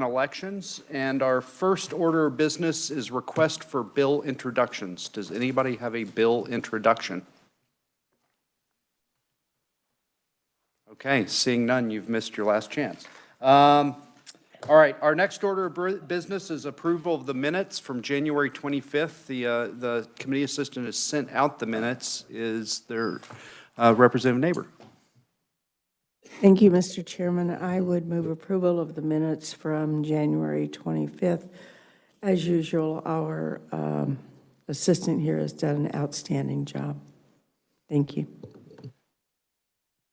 elections, and our first order of business is request for bill introductions. Does anybody have a bill introduction? Okay, seeing none, you've missed your last chance. All right, our next order of business is approval of the minutes from January 25th. The committee assistant has sent out the minutes. Is there Representative Neighbor? Thank you, Mr. Chairman. I would move approval of the minutes from January 25th. As usual, our assistant here has done an outstanding job. Thank you.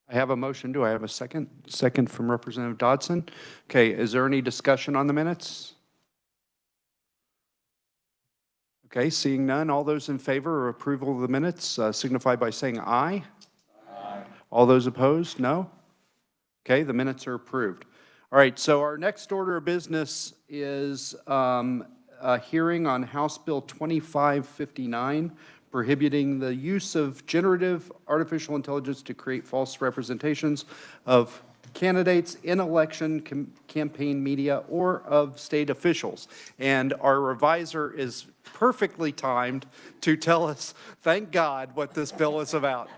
I have a motion. Do I have a second? Second from Representative Dodson. Okay, is there any discussion on the minutes? Okay, seeing none, all those in favor of approval of the minutes signify by saying aye. Aye. All those opposed, no? Okay, the minutes are approved. All right, so our next order of business is a hearing on House Bill 2559, prohibiting the use of generative artificial intelligence to create false representations of candidates in election campaign media or of state officials. And our revisor is perfectly timed to tell us, thank God, what this bill is about.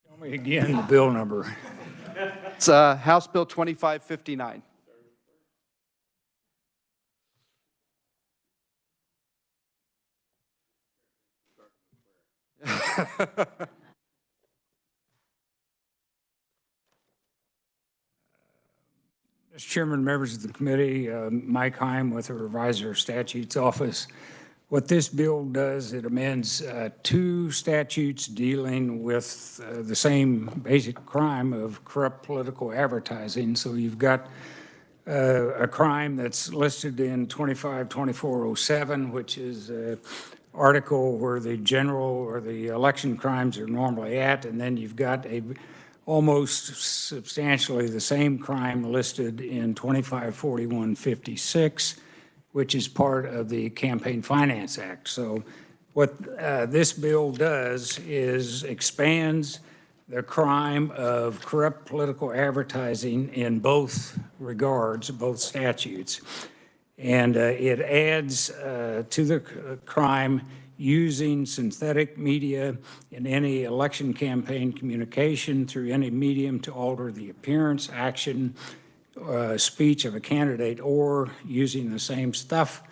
Tell me again the bill number. It's House Bill 2559. Mr. Chairman, members of the committee, Mike Heim with the Revisor of Statutes Office. What this bill does, it amends two statutes dealing with the same basic crime of corrupt political advertising. So you've got a crime that's listed in 252407, which is an article where the general or the election crimes are normally at, and then you've got almost substantially the same crime listed in 254156, which is part of the Campaign Finance Act. So what this bill does is expands the crime of corrupt political advertising in both regards, both statutes. And it adds to the crime using synthetic media in any election campaign communication through any medium to alter the appearance, action, speech of a candidate, or using the same stuff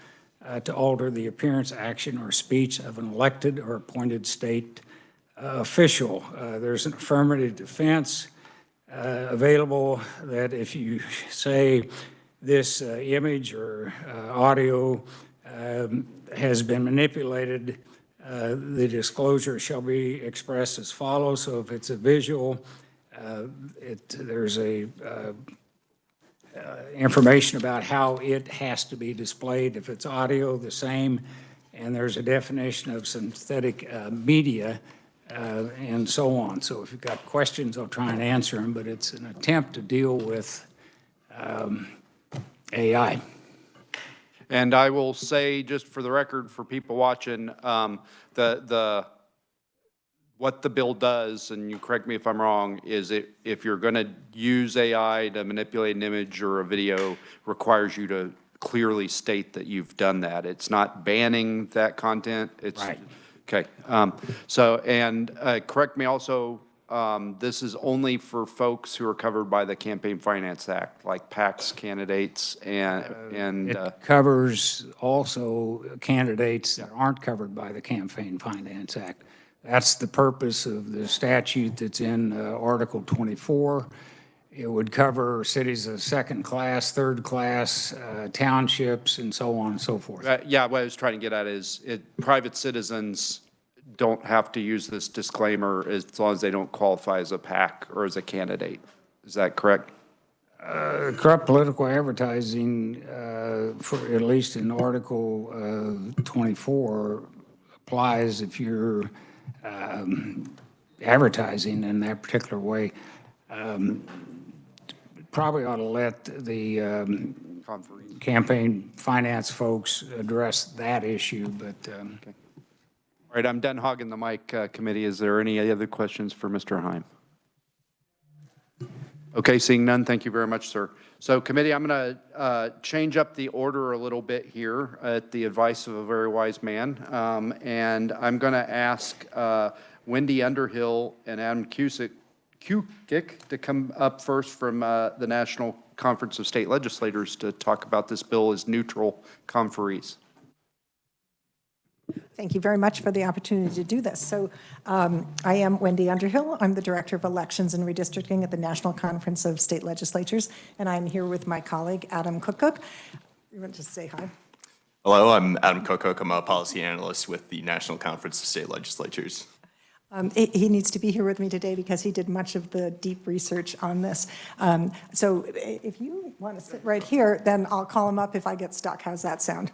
to alter the appearance, action, or speech of an elected or appointed state official. There's an affirmative defense available that if you say this image or audio has been manipulated, the disclosure shall be expressed as follows. So if it's a visual, there's a information about how it has to be displayed. If it's audio, the same, and there's a definition of synthetic media and so on. So if you've got questions, I'll try and answer them, but it's an attempt to deal with AI. And I will say, just for the record, for people watching, what the bill does, and you correct me if I'm wrong, is if you're going to use AI to manipulate an image or a video, requires you to clearly state that you've done that. It's not banning that content. It's right. Okay. Correct me also, this is only for folks who are covered by the Campaign Finance Act, like PACs candidates and it covers also candidates that aren't covered by the Campaign Finance Act. That's the purpose of the statute that's in Article 24. It would cover cities of second class, third class, townships, and so on and so forth. Yeah, what I was trying to get at is private citizens don't have to use this disclaimer as long as they don't qualify as a PAC or as a candidate. Is that correct? Corrupt political advertising, for at least in Article 24, applies if you're advertising in that particular way. Probably ought to let the campaign finance folks address that issue, but okay. All right, I'm done hogging the mic, committee. Is there any other questions for Mr. Heim? Okay, seeing none, thank you very much, sir. So committee, I'm going to change up the order a little bit here at the advice of a very wise man. And I'm going to ask Wendy Underhill and Adam Cusick to come up first from the National Conference of State Legislators to talk about this bill as neutral conferees. Thank you very much for the opportunity to do this. So I am Wendy Underhill. I'm the Director of Elections and Redistricting at the National Conference of State Legislatures, and I'm here with my colleague, Adam Cook. You want to just say hi? Hello, I'm Adam Cook. I'm a policy analyst with the National Conference of State Legislatures. He needs to be here with me today because he did much of the deep research on this. So if you want to sit right here, then I'll call him up if I get stuck. How's that sound?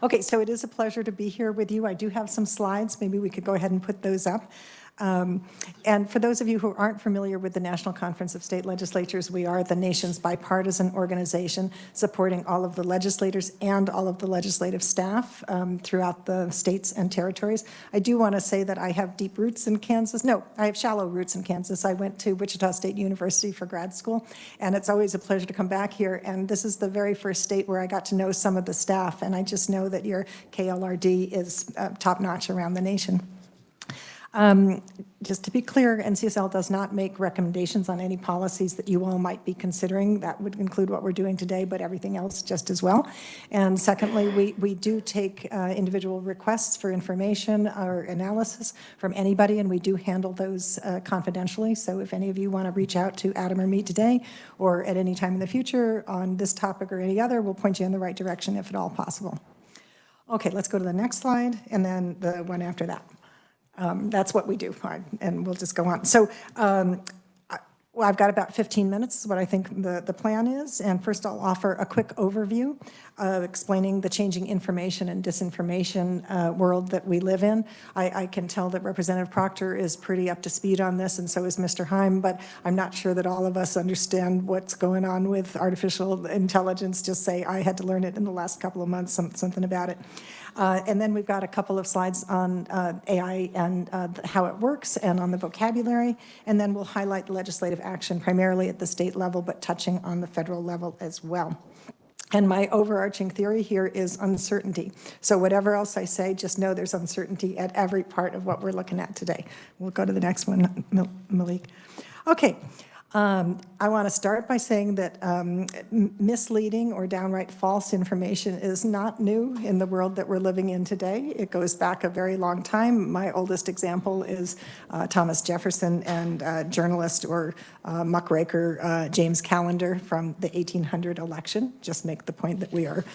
Okay, so it is a pleasure to be here with you. I do have some slides. Maybe we could go ahead and put those up. And for those of you who aren't familiar with the National Conference of State Legislatures, we are the nation's bipartisan organization supporting all of the legislators and all of the legislative staff throughout the states and territories. I do want to say that I have deep roots in Kansas. No, I have shallow roots in Kansas. I went to Wichita State University for grad school, and it's always a pleasure to come back here. And this is the very first state where I got to know some of the staff, and I just know that your KLRD is top-notch around the nation. Just to be clear, NCSL does not make recommendations on any policies that you all might be considering. That would include what we're doing today, but everything else just as well. And secondly, we do take individual requests for information or analysis from anybody, and we do handle those confidentially. So if any of you want to reach out to Adam or me today or at any time in the future on this topic or any other, we'll point you in the right direction if at all possible. Okay, let's go to the next slide and then the one after that. That's what we do, and we'll just go on. So well, I've got about 15 minutes is what I think the plan is. And first I'll offer a quick overview explaining the changing information and disinformation world that we live in. I can tell that Representative Proctor is pretty up to speed on this, and so is Mr. Heim, but I'm not sure that all of us understand what's going on with artificial intelligence. Just say I had to learn it in the last couple of months, something about it. And then we've got a couple of slides on AI and how it works and on the vocabulary. And then we'll highlight legislative action primarily at the state level, but touching on the federal level as well. And my overarching theory here is uncertainty. So whatever else I say, just know there's uncertainty at every part of what we're looking at today. We'll go to the next one, Malik. Okay. I want to start by saying that misleading or downright false information is not new in the world that we're living in today. It goes back a very long time. My oldest example is Thomas Jefferson and journalist or muckraker James Callender from the 1800 election. Just make the point that we are,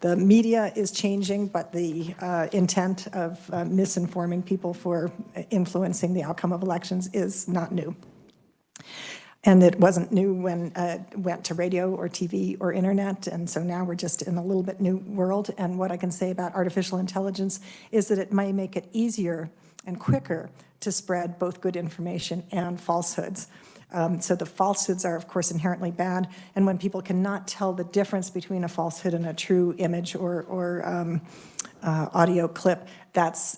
the media is changing, but the intent of misinforming people for influencing the outcome of elections is not new. And it wasn't new when it went to radio or TV or internet, and so now we're just in a little bit new world. And what I can say about artificial intelligence is that it may make it easier and quicker to spread both good information and falsehoods. So the falsehoods are, of course, inherently bad, and when people cannot tell the difference between a falsehood and a true image or audio clip, that's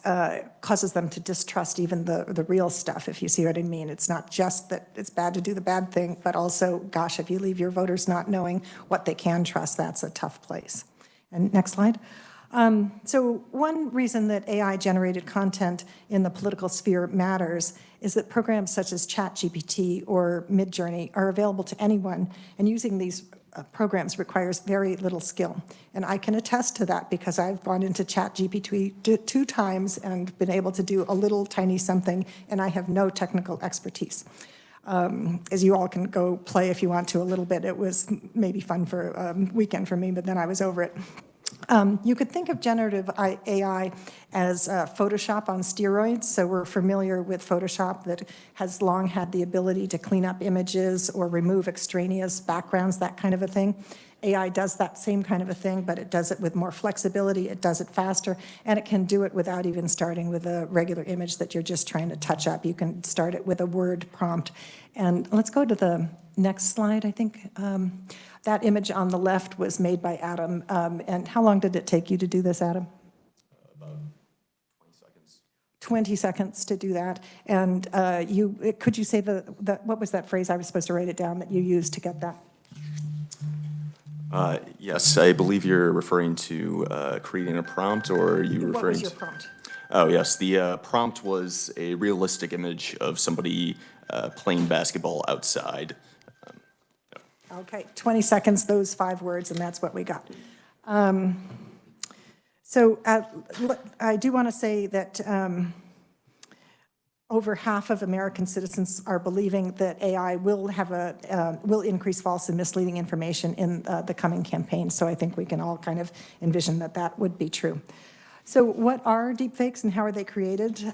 causes them to distrust even the real stuff, if you see what I mean. It's not just that it's bad to do the bad thing, but also, gosh, if you leave your voters not knowing what they can trust, that's a tough place. And next slide. So one reason that AI-generated content in the political sphere matters is that programs such as ChatGPT or Midjourney are available to anyone, and using these programs requires very little skill. And I can attest to that because I've gone into ChatGPT 2 times and been able to do a little tiny something, and I have no technical expertise. As you all can go play if you want to a little bit. It was maybe fun for a weekend for me, but then I was over it. You could think of generative AI as Photoshop on steroids. So we're familiar with Photoshop that has long had the ability to clean up images or remove extraneous backgrounds, that kind of a thing. AI does that same kind of a thing, but it does it with more flexibility, it does it faster, and it can do it without even starting with a regular image that you're just trying to touch up. You can start it with a word prompt. And let's go to the next slide, I think. That image on the left was made by Adam. And how long did it take you to do this, Adam? About 20 seconds. 20 seconds to do that. And could you say what was that phrase? I was supposed to write it down that you used to get that. Yes, I believe you're referring to creating a prompt, or are you What referring was your to? prompt? Oh, yes, the prompt was a realistic image of somebody playing basketball outside. Okay, 20 seconds, those 5 words, and that's what we got. So I do want to say that over half of American citizens are believing that AI will will increase false and misleading information in the coming campaign. So I think we can all kind of envision that that would be true. So what are deepfakes and how are they created?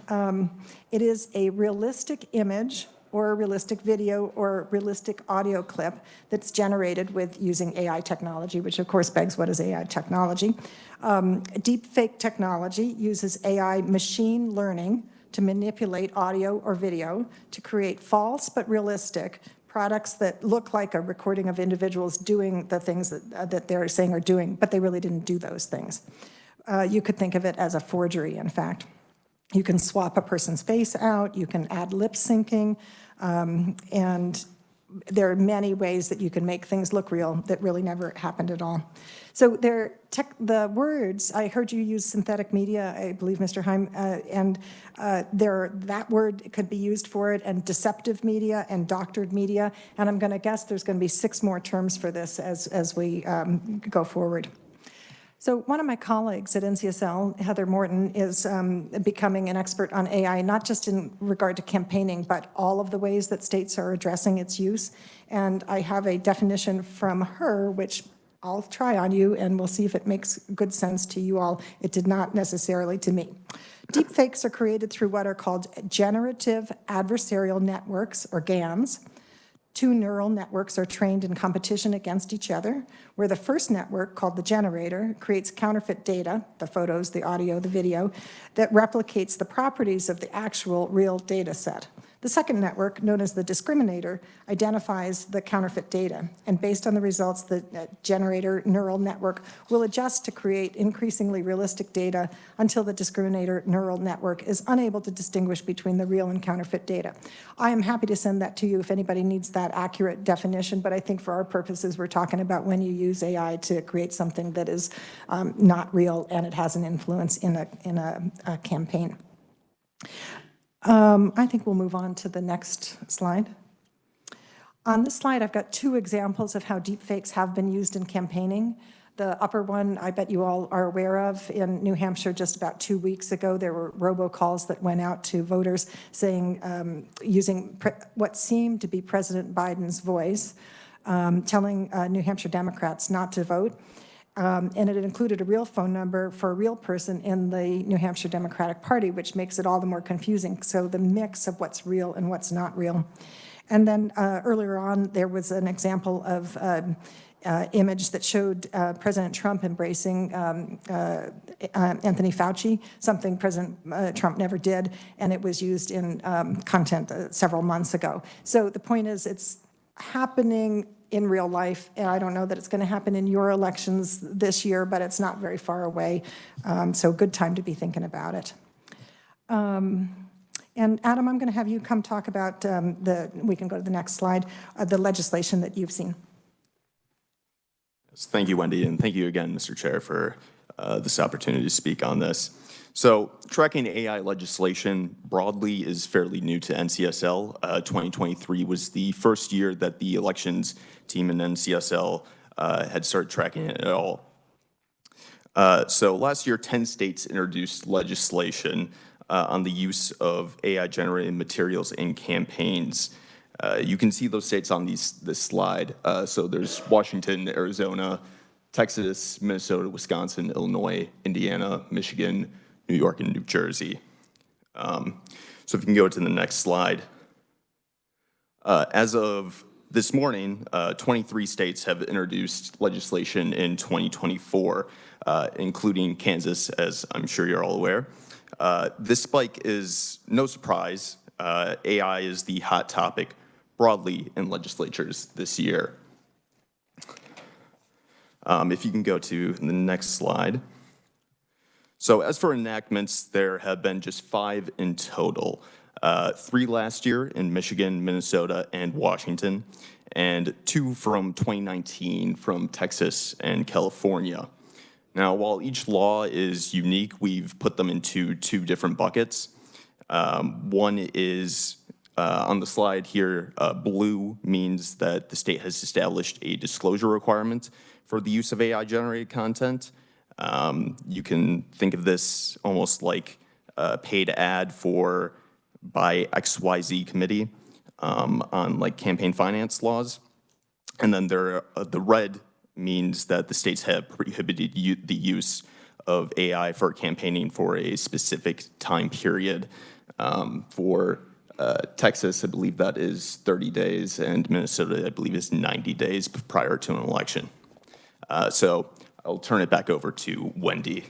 It is a realistic image or a realistic video or a realistic audio clip that's generated with using AI technology, which of course begs, what is AI technology? Deepfake technology uses AI machine learning to manipulate audio or video to create false but realistic products that look like a recording of individuals doing the things that they're saying are doing, but they really didn't do those things. You could think of it as a forgery, in fact. You can swap a person's face out, you can add lip syncing, and there are many ways that you can make things look real that really never happened at all. So the words, I heard you use synthetic media, I believe, Mr. Heim, and that word could be used for it, and deceptive media and doctored media, and I'm going to guess there's going to be 6 more terms for this as we go forward. So one of my colleagues at NCSL, Heather Morton, is becoming an expert on AI, not just in regard to campaigning, but all of the ways that states are addressing its use. And I have a definition from her, which I'll try on you, and we'll see if it makes good sense to you all. It did not necessarily to me. Deepfakes are created through what are called generative adversarial networks, or GANs. 2 neural networks are trained in competition against each other, where the first network, called the generator, creates counterfeit data, the photos, the audio, the video, that replicates the properties of the actual real data set. The second network, known as the discriminator, identifies the counterfeit data, and based on the results, the generator neural network will adjust to create increasingly realistic data until the discriminator neural network is unable to distinguish between the real and counterfeit data. I am happy to send that to you if anybody needs that accurate definition, but I think for our purposes, we're talking about when you use AI to create something that is not real and it has an influence in a campaign. I think we'll move on to the next slide. On this slide, I've got 2 examples of how deepfakes have been used in campaigning. The upper one, I bet you all are aware of. In New Hampshire, just about 2 weeks ago, there were robocalls that went out to voters saying, using what seemed to be President Biden's voice, telling New Hampshire Democrats not to vote. And it included a real phone number for a real person in the New Hampshire Democratic Party, which makes it all the more confusing. So the mix of what's real and what's not real. And then earlier on, there was an example of image that showed President Trump embracing Anthony Fauci, something President Trump never did, and it was used in content several months ago. So the point is, it's happening in real life, and I don't know that it's going to happen in your elections this year, but it's not very far away, so good time to be thinking about it. And Adam, I'm going to have you come talk about we can go to the next slide, the legislation that you've seen. Yes, thank you, Wendy, and thank you again, Mr. Chair, for this opportunity to speak on this. So tracking AI legislation broadly is fairly new to NCSL. 2023 was the first year that the elections team in NCSL had started tracking it at all. So last year, 10 states introduced legislation on the use of AI-generated materials in campaigns. You can see those states on this slide. So there's Washington, Arizona, Texas, Minnesota, Wisconsin, Illinois, Indiana, Michigan, New York, and New Jersey. So if you can go to the next slide. As of this morning, 23 states have introduced legislation in 2024, including Kansas, as I'm sure you're all aware. This spike is no surprise. AI is the hot topic broadly in legislatures this year. If you can go to the next slide. So as for enactments, there have been just 5 in total. 3 last year in Michigan, Minnesota, and Washington, and 2 from 2019 from Texas and California. Now, while each law is unique, we've put them into 2 different buckets. One is on the slide here, blue means that the state has established a disclosure requirement for the use of AI-generated content. You can think of this almost like a paid ad by XYZ committee on like campaign finance laws. And then the red means that the states have prohibited the use of AI for campaigning for a specific time period. For Texas, I believe that is 30 days, and Minnesota, I believe, is 90 days prior to an election. So I'll turn it back over to Wendy.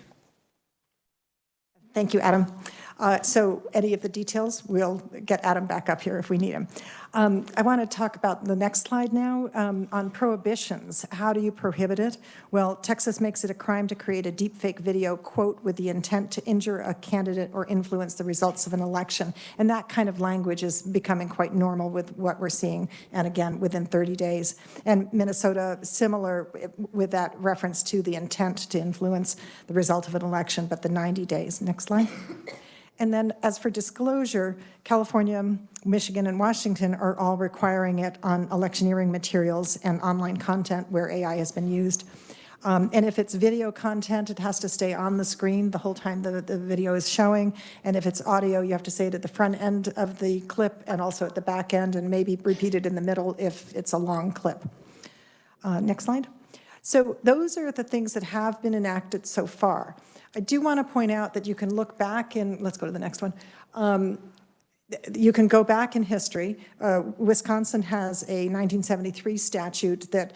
Thank you, Adam. So any of the details, we'll get Adam back up here if we need him. I want to talk about the next slide now on prohibitions. How do you prohibit it? Well, Texas makes it a crime to create a deepfake video, quote, with the intent to injure a candidate or influence the results of an election. And that kind of language is becoming quite normal with what we're seeing, and again, within 30 days. And Minnesota, similar with that reference to the intent to influence the result of an election, but the 90 days. Next slide. And then as for disclosure, California, Michigan, and Washington are all requiring it on electioneering materials and online content where AI has been used. And if it's video content, it has to stay on the screen the whole time the video is showing. And if it's audio, you have to say it at the front end of the clip and also at the back end, and maybe repeat it in the middle if it's a long clip. Next slide. So those are the things that have been enacted so far. I do want to point out that you can look back in, let's go to the next one. You can go back in history. Wisconsin has a 1973 statute that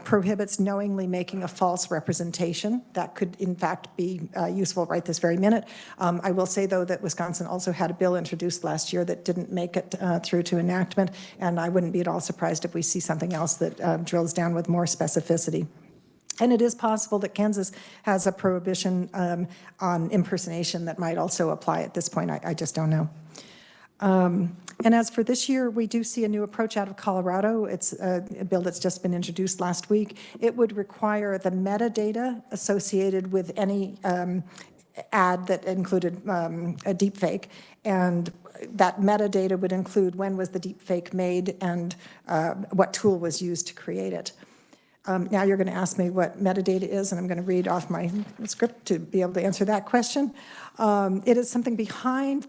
prohibits knowingly making a false representation. That could, in fact, be useful right this very minute. I will say, though, that Wisconsin also had a bill introduced last year that didn't make it through to enactment, and I wouldn't be at all surprised if we see something else that drills down with more specificity. And it is possible that Kansas has a prohibition on impersonation that might also apply at this point. I just don't know. And as for this year, we do see a new approach out of Colorado. It's a bill that's just been introduced last week. It would require the metadata associated with any ad that included a deepfake, and that metadata would include when was the deepfake made and what tool was used to create it. Now you're going to ask me what metadata is, and I'm going to read off my script to be able to answer that question. It is something behind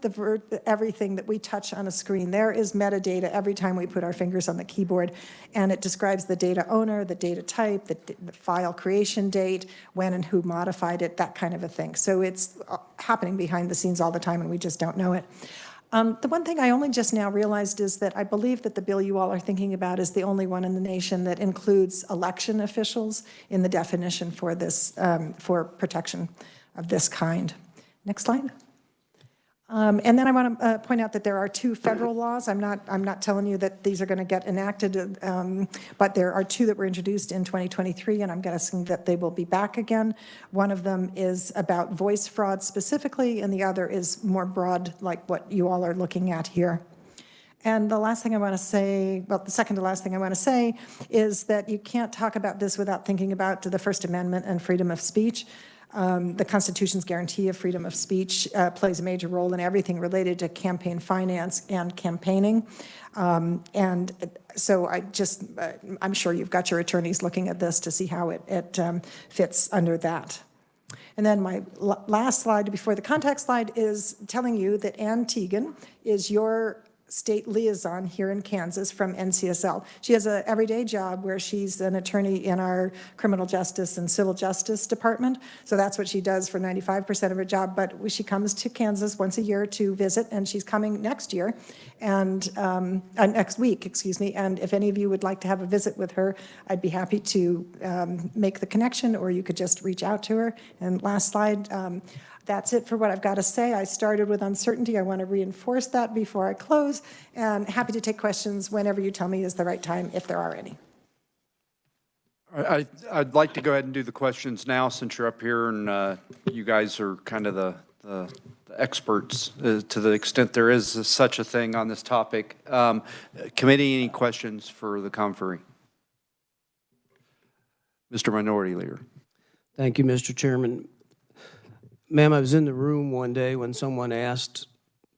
everything that we touch on a screen. There is metadata every time we put our fingers on the keyboard, and it describes the data owner, the data type, the file creation date, when and who modified it, that kind of a thing. So it's happening behind the scenes all the time, and we just don't know it. The one thing I only just now realized is that I believe that the bill you all are thinking about is the only one in the nation that includes election officials in the definition for this, for protection of this kind. Next slide. And then I want to point out that there are 2 federal laws. I'm not telling you that these are going to get enacted, but there are 2 that were introduced in 2023, and I'm guessing that they will be back again. One of them is about voice fraud specifically, and the other is more broad, like what you all are looking at here. And the last thing I want to say, well, the second to last thing I want to say is that you can't talk about this without thinking about the First Amendment and freedom of speech. The Constitution's guarantee of freedom of speech plays a major role in everything related to campaign finance and campaigning. And so I'm sure you've got your attorneys looking at this to see how it fits under that. And then my last slide before the contact slide is telling you that Ann Teagan is your state liaison here in Kansas from NCSL. She has an everyday job where she's an attorney in our criminal justice and civil justice department. So that's what she does for 95% of her job. But she comes to Kansas once a year to visit, and she's coming next year and next week, excuse me. And if any of you would like to have a visit with her, I'd be happy to make the connection, or you could just reach out to her. And last slide. That's it for what I've got to say. I started with uncertainty. I want to reinforce that before I close, and happy to take questions whenever you tell me is the right time, if there are any. I'd like to go ahead and do the questions now since you're up here and you guys are kind of the the experts, to the extent there is such a thing on this topic. Committee, any questions for the conferee? Mr. Minority Leader. Thank you, Mr. Chairman. Ma'am, I was in the room one day when someone asked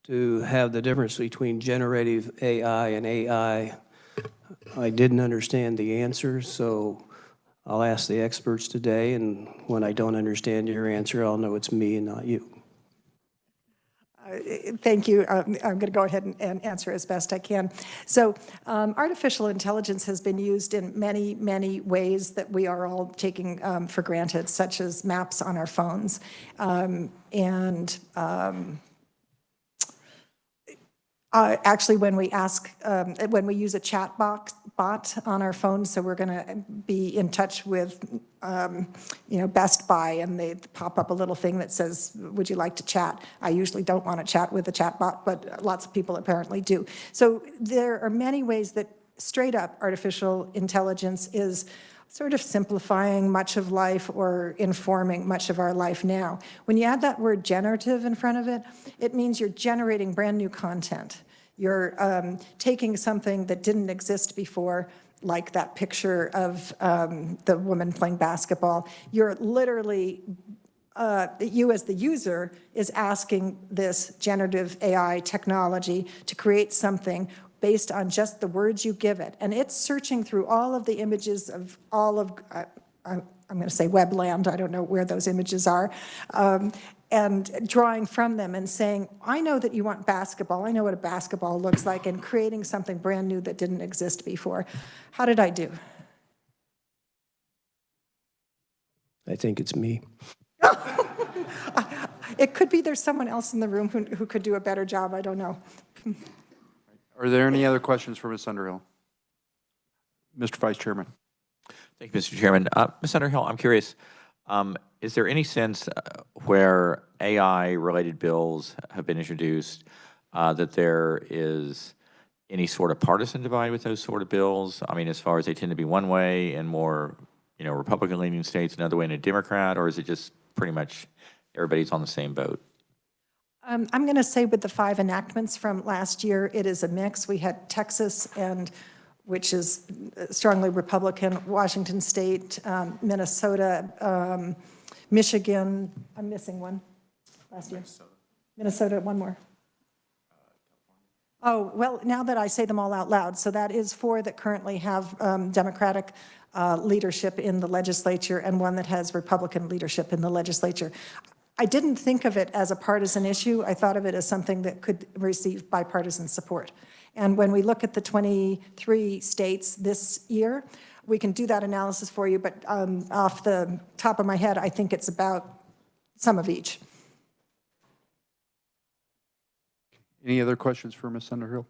to have the difference between generative AI and AI. I didn't understand the answer, so I'll ask the experts today, and when I don't understand your answer, I'll know it's me and not you. Thank you. I'm going to go ahead and answer as best I can. So artificial intelligence has been used in many, many ways that we are all taking for granted, such as maps on our phones. Actually, when we use a chat bot on our phone, so we're going to be in touch with, Best Buy, and they pop up a little thing that says, would you like to chat? I usually don't want to chat with a chat bot, but lots of people apparently do. So there are many ways that straight up artificial intelligence is sort of simplifying much of life or informing much of our life now. When you add that word generative in front of it, it means you're generating brand new content. You're taking something that didn't exist before, like that picture of the woman playing basketball. You're literally, you as the user is asking this generative AI technology to create something based on just the words you give it. And it's searching through all of the images of all of, I'm going to say webland, I don't know where those images are, and drawing from them and saying, I know that you want basketball, I know what a basketball looks like, and creating something brand new that didn't exist before. How did I do? I think it's me. It could be there's someone else in the room who could do a better job, I don't know. Are there any other questions for Ms. Underhill? Mr. Vice Chairman. Thank you, Mr. Chairman. Ms. Underhill, I'm curious, is there any sense where AI-related bills have been introduced that there is any sort of partisan divide with those sort of bills? I mean, as far as they tend to be one way in more, Republican-leaning states, another way in a Democrat, or is it just pretty much everybody's on the same boat? I'm going to say with the 5 enactments from last year, it is a mix. We had Texas, which is strongly Republican, Washington State, Minnesota, Michigan. I'm missing one last year. Minnesota, one more. Oh, well, now that I say them all out loud, so that is 4 that currently have Democratic leadership in the legislature and 1 that has Republican leadership in the legislature. I didn't think of it as a partisan issue. I thought of it as something that could receive bipartisan support. And when we look at the 23 states this year, we can do that analysis for you, but off the top of my head, I think it's about some of each. Any other questions for Ms. Underhill?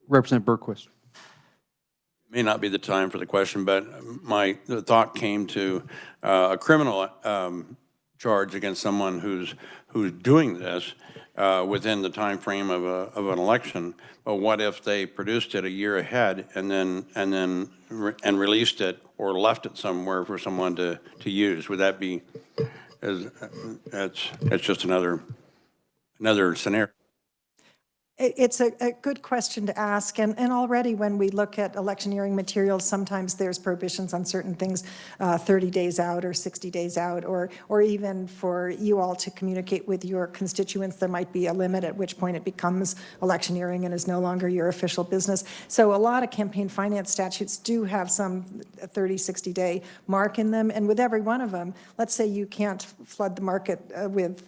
Representative Berquist. May not be the time for the question, but the thought came to a criminal charge against someone who's doing this within the time frame of an election. But what if they produced it a year ahead and released it or left it somewhere for someone to use? Would that be that's just another scenario? It's a good question to ask, and already when we look at electioneering materials, sometimes there's prohibitions on certain things 30 days out or 60 days out, or even for you all to communicate with your constituents, there might be a limit at which point it becomes electioneering and is no longer your official business. So a lot of campaign finance statutes do have some 30, 60-day mark in them, and with every one of them, let's say you can't flood the market with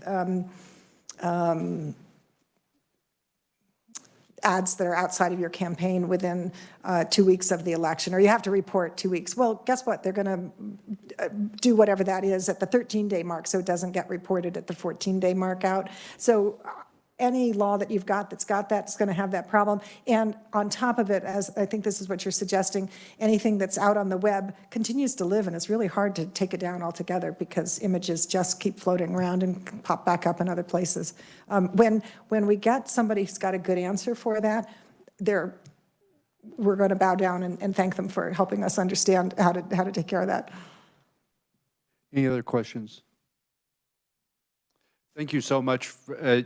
ads that are outside of your campaign within 2 weeks of the election, or you have to report 2 weeks. Well, guess what? They're going to do whatever that is at the 13-day mark, so it doesn't get reported at the 14-day mark out. So any law that you've got that's got that is going to have that problem. And on top of it, as I think this is what you're suggesting, anything that's out on the web continues to live, and it's really hard to take it down altogether because images just keep floating around and pop back up in other places. When we get somebody who's got a good answer for that, we're going to bow down and thank them for helping us understand how to take care of that. Any other questions? Thank you so much.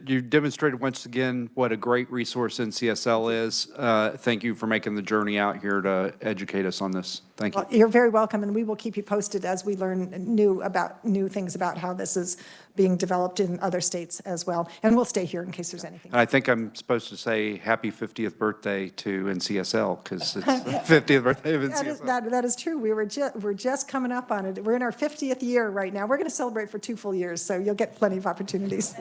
You demonstrated once again what a great resource NCSL is. Thank you for making the journey out here to educate us on this. Thank you. Well, you're very welcome, and we will keep you posted as we learn new things about how this is being developed in other states as well. And we'll stay here in case there's anything. And I think I'm supposed to say happy 50th birthday to NCSL because it's the 50th birthday of NCSL. That is true. We're just coming up on it. We're in our 50th year right now. We're going to celebrate for 2 full years, so you'll get plenty of opportunities.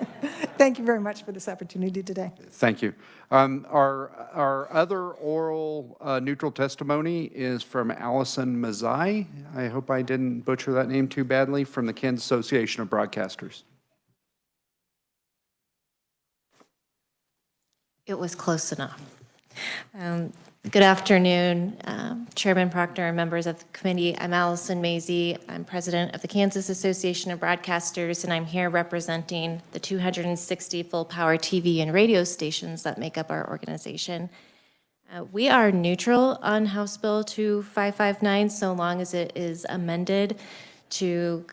Thank you very much for this opportunity today. Thank you. Our other oral neutral testimony is from Allison Mazzai. I hope I didn't butcher that name too badly, from the Kansas Association of Broadcasters. It was close enough. Good afternoon, Chairman Proctor and members of the committee. I'm Allison Mazzei. I'm president of the Kansas Association of Broadcasters, and I'm here representing the 260 full-power TV and radio stations that make up our organization. We are neutral on House Bill 2559 so long as it is amended to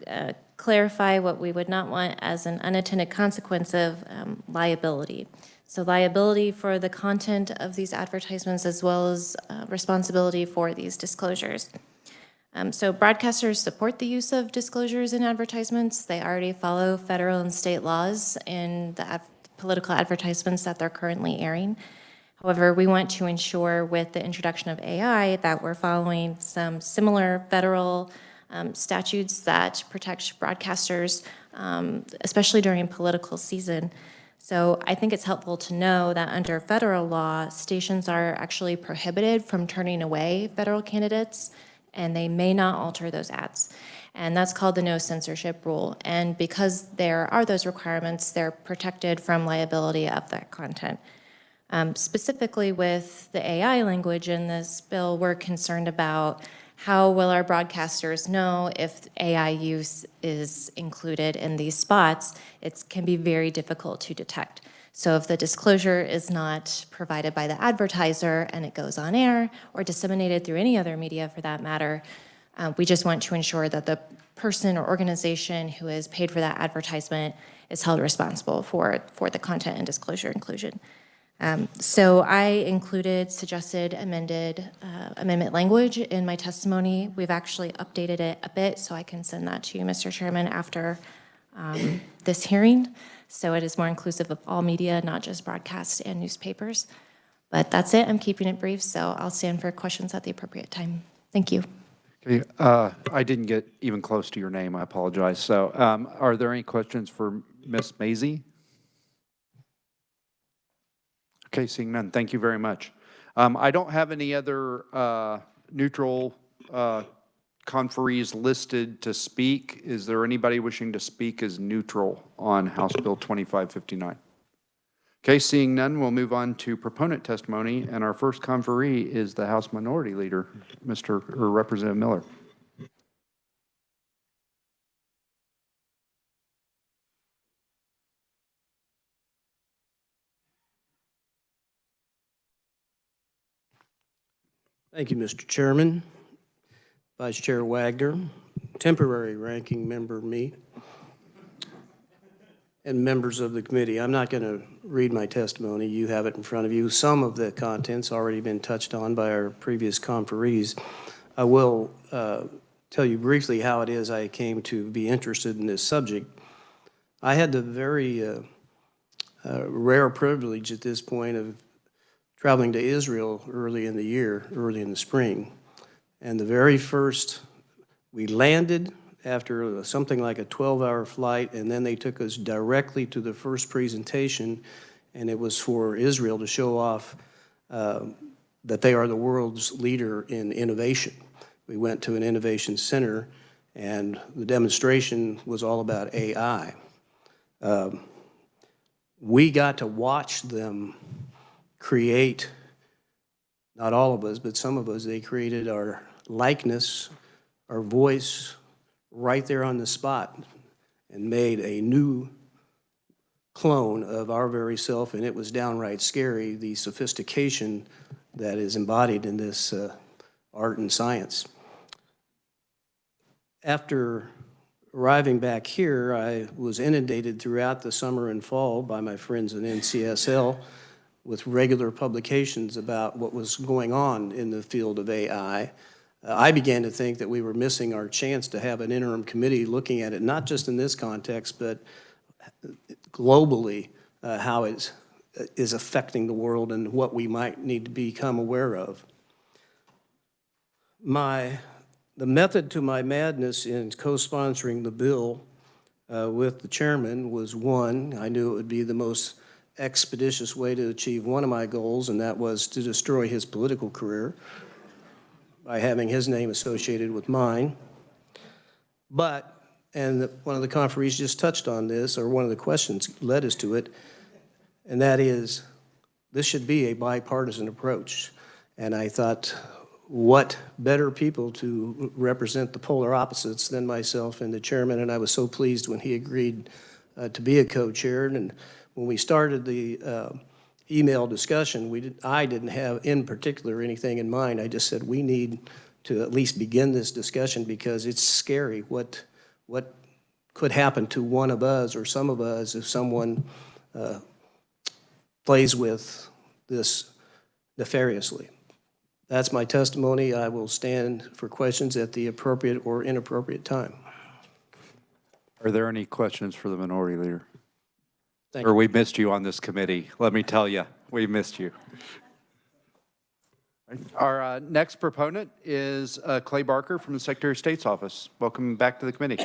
clarify what we would not want as an unintended consequence of liability. So liability for the content of these advertisements as well as responsibility for these disclosures. So broadcasters support the use of disclosures in advertisements. They already follow federal and state laws in the political advertisements that they're currently airing. However, we want to ensure with the introduction of AI that we're following some similar federal statutes that protect broadcasters, especially during political season. So I think it's helpful to know that under federal law, stations are actually prohibited from turning away federal candidates, and they may not alter those ads. And that's called the no censorship rule. And because there are those requirements, they're protected from liability of that content. Specifically with the AI language in this bill, we're concerned about how will our broadcasters know if AI use is included in these spots? It can be very difficult to detect. So if the disclosure is not provided by the advertiser and it goes on air or disseminated through any other media for that matter, we just want to ensure that the person or organization who is paid for that advertisement is held responsible for the content and disclosure inclusion. So I included suggested amendment language in my testimony. We've actually updated it a bit, so I can send that to you, Mr. Chairman, after this hearing. So it is more inclusive of all media, not just broadcast and newspapers. But that's it. I'm keeping it brief, so I'll stand for questions at the appropriate time. Thank you. Okay, I didn't get even close to your name. I apologize. So are there any questions for Ms. Mazzei? Okay, seeing none, thank you very much. I don't have any other neutral conferees listed to speak. Is there anybody wishing to speak as neutral on House Bill 2559? Okay, seeing none, we'll move on to proponent testimony, and our first conferee is the House Minority Leader, Representative Miller. Thank you, Mr. Chairman, Vice Chair Wagner, temporary ranking member me, and members of the committee. I'm not going to read my testimony. You have it in front of you. Some of the content's already been touched on by our previous conferees. I will tell you briefly how it is I came to be interested in this subject. I had the very rare privilege at this point of traveling to Israel early in the spring. And the very first, we landed after something like a 12-hour flight, and then they took us directly to the first presentation, and it was for Israel to show off that they are the world's leader in innovation. We went to an innovation center, and the demonstration was all about AI. We got to watch them create, not all of us, but some of us, they created our likeness, our voice, right there on the spot and made a new clone of our very self, and it was downright scary, the sophistication that is embodied in this art and science. After arriving back here, I was inundated throughout the summer and fall by my friends in NCSL with regular publications about what was going on in the field of AI. I began to think that we were missing our chance to have an interim committee looking at it, not just in this context, but globally, how it is affecting the world and what we might need to become aware of. The method to my madness in co-sponsoring the bill with the chairman was one. I knew it would be the most expeditious way to achieve one of my goals, and that was to destroy his political career by having his name associated with mine. But, and one of the conferees just touched on this, or one of the questions led us to it, and that is, this should be a bipartisan approach. And I thought, what better people to represent the polar opposites than myself and the chairman, and I was so pleased when he agreed to be a co-chair. And when we started the email discussion, I didn't have in particular anything in mind. I just said we need to at least begin this discussion because it's scary what could happen to one of us or some of us if someone plays with this nefariously. That's my testimony. I will stand for questions at the appropriate or inappropriate time. Are there any questions for the minority leader? Thank Or you. we missed you on this committee. Let me tell you, we missed you. Our next proponent is Clay Barker from the Secretary of State's office. Welcome back to the committee.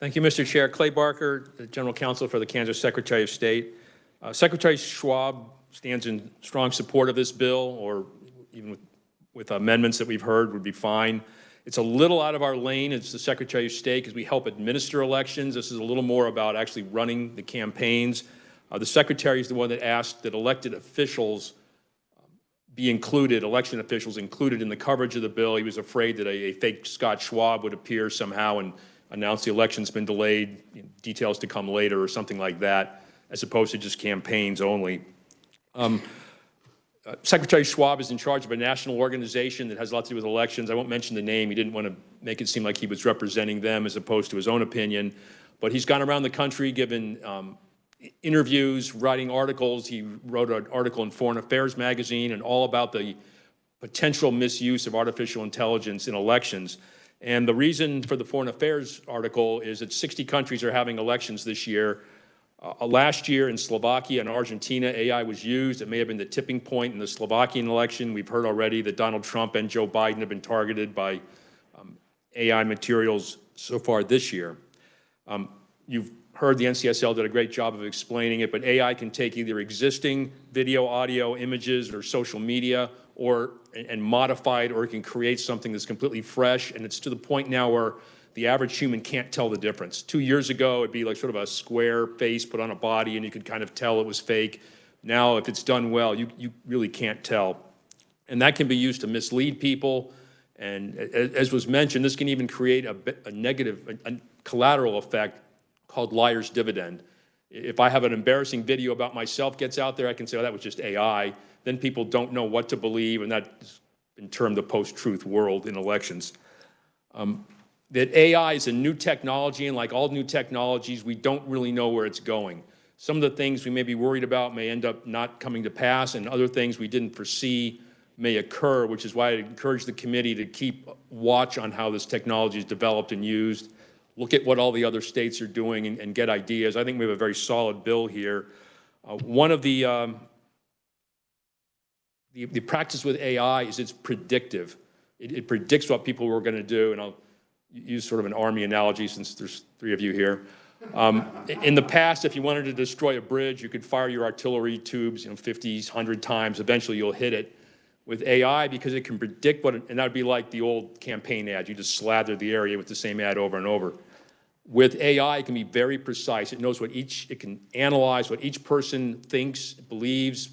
Thank you, Mr. Chair. Clay Barker, the General Counsel for the Kansas Secretary of State. Secretary Schwab stands in strong support of this bill, or even with amendments that we've heard would be fine. It's a little out of our lane as the Secretary of State because we help administer elections. This is a little more about actually running the campaigns. The Secretary is the one that asked that elected officials be included, election officials included in the coverage of the bill. He was afraid that a fake Scott Schwab would appear somehow and announce the election's been delayed, details to come later or something like that, as opposed to just campaigns only. Secretary Schwab is in charge of a national organization that has a lot to do with elections. I won't mention the name. He didn't want to make it seem like he was representing them as opposed to his own opinion. But he's gone around the country giving interviews, writing articles. He wrote an article in Foreign Affairs magazine and all about the potential misuse of artificial intelligence in elections. And the reason for the Foreign Affairs article is that 60 countries are having elections this year. Last year in Slovakia and Argentina, AI was used. It may have been the tipping point in the Slovakian election. We've heard already that Donald Trump and Joe Biden have been targeted by AI materials so far this year. You've heard the NCSL did a great job of explaining it, but AI can take either existing video, audio, images, or social media and modify it, or it can create something that's completely fresh, and it's to the point now where the average human can't tell the difference. 2 years ago, it'd be like sort of a square face put on a body, and you could kind of tell it was fake. Now, if it's done well, you really can't tell. And that can be used to mislead people. And as was mentioned, this can even create a negative, a collateral effect called liar's dividend. If I have an embarrassing video about myself gets out there, I can say, oh, that was just AI. Then people don't know what to believe, and that's been termed the post-truth world in elections. That AI is a new technology, and like all new technologies, we don't really know where it's going. Some of the things we may be worried about may end up not coming to pass, and other things we didn't foresee may occur, which is why I encourage the committee to keep watch on how this technology is developed and used, look at what all the other states are doing and get ideas. I think we have a very solid bill here. One of the practice with AI is it's predictive. It predicts what people are going to do, and I'll use sort of an army analogy since there's 3 of you here. In the past, if you wanted to destroy a bridge, you could fire your artillery tubes 50, 100 times. Eventually, you'll hit it. With AI, because it can predict and that would be like the old campaign ad. You just slather the area with the same ad over and over. With AI, it can be very precise. It knows it can analyze what each person thinks, believes,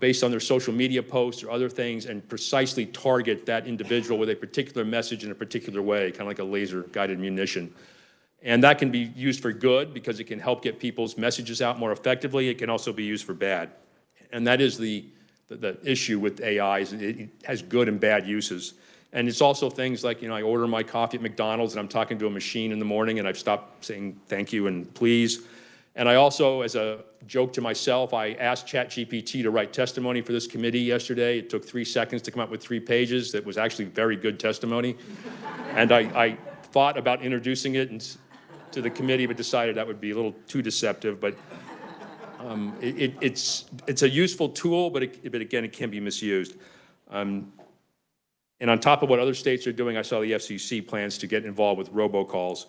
based on their social media posts or other things, and precisely target that individual with a particular message in a particular way, kind of like a laser-guided munition. And that can be used for good because it can help get people's messages out more effectively. It can also be used for bad. And that is the issue with AI, is it has good and bad uses. And it's also things like, I order my coffee at McDonald's and I'm talking to a machine in the morning and I've stopped saying thank you and please. And I also, as a joke to myself, I asked ChatGPT to write testimony for this committee yesterday. It took 3 seconds to come up with 3 pages. That was actually very good testimony. And I thought about introducing it to the committee, but decided that would be a little too deceptive. But it's a useful tool, but again, it can be misused. And on top of what other states are doing, I saw the FCC plans to get involved with robocalls.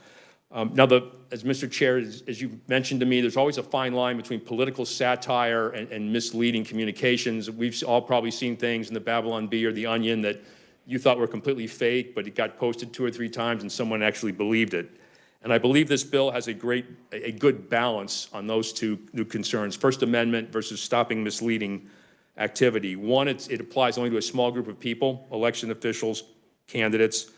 Now, as Mr. Chair, as you mentioned to me, there's always a fine line between political satire and misleading communications. We've all probably seen things in the Babylon Bee or the Onion that you thought were completely fake, but it got posted 2 or 3 times and someone actually believed it. And I believe this bill has a good balance on those 2 new concerns: First Amendment versus stopping misleading activity. One, it applies only to a small group of people, election officials, candidates,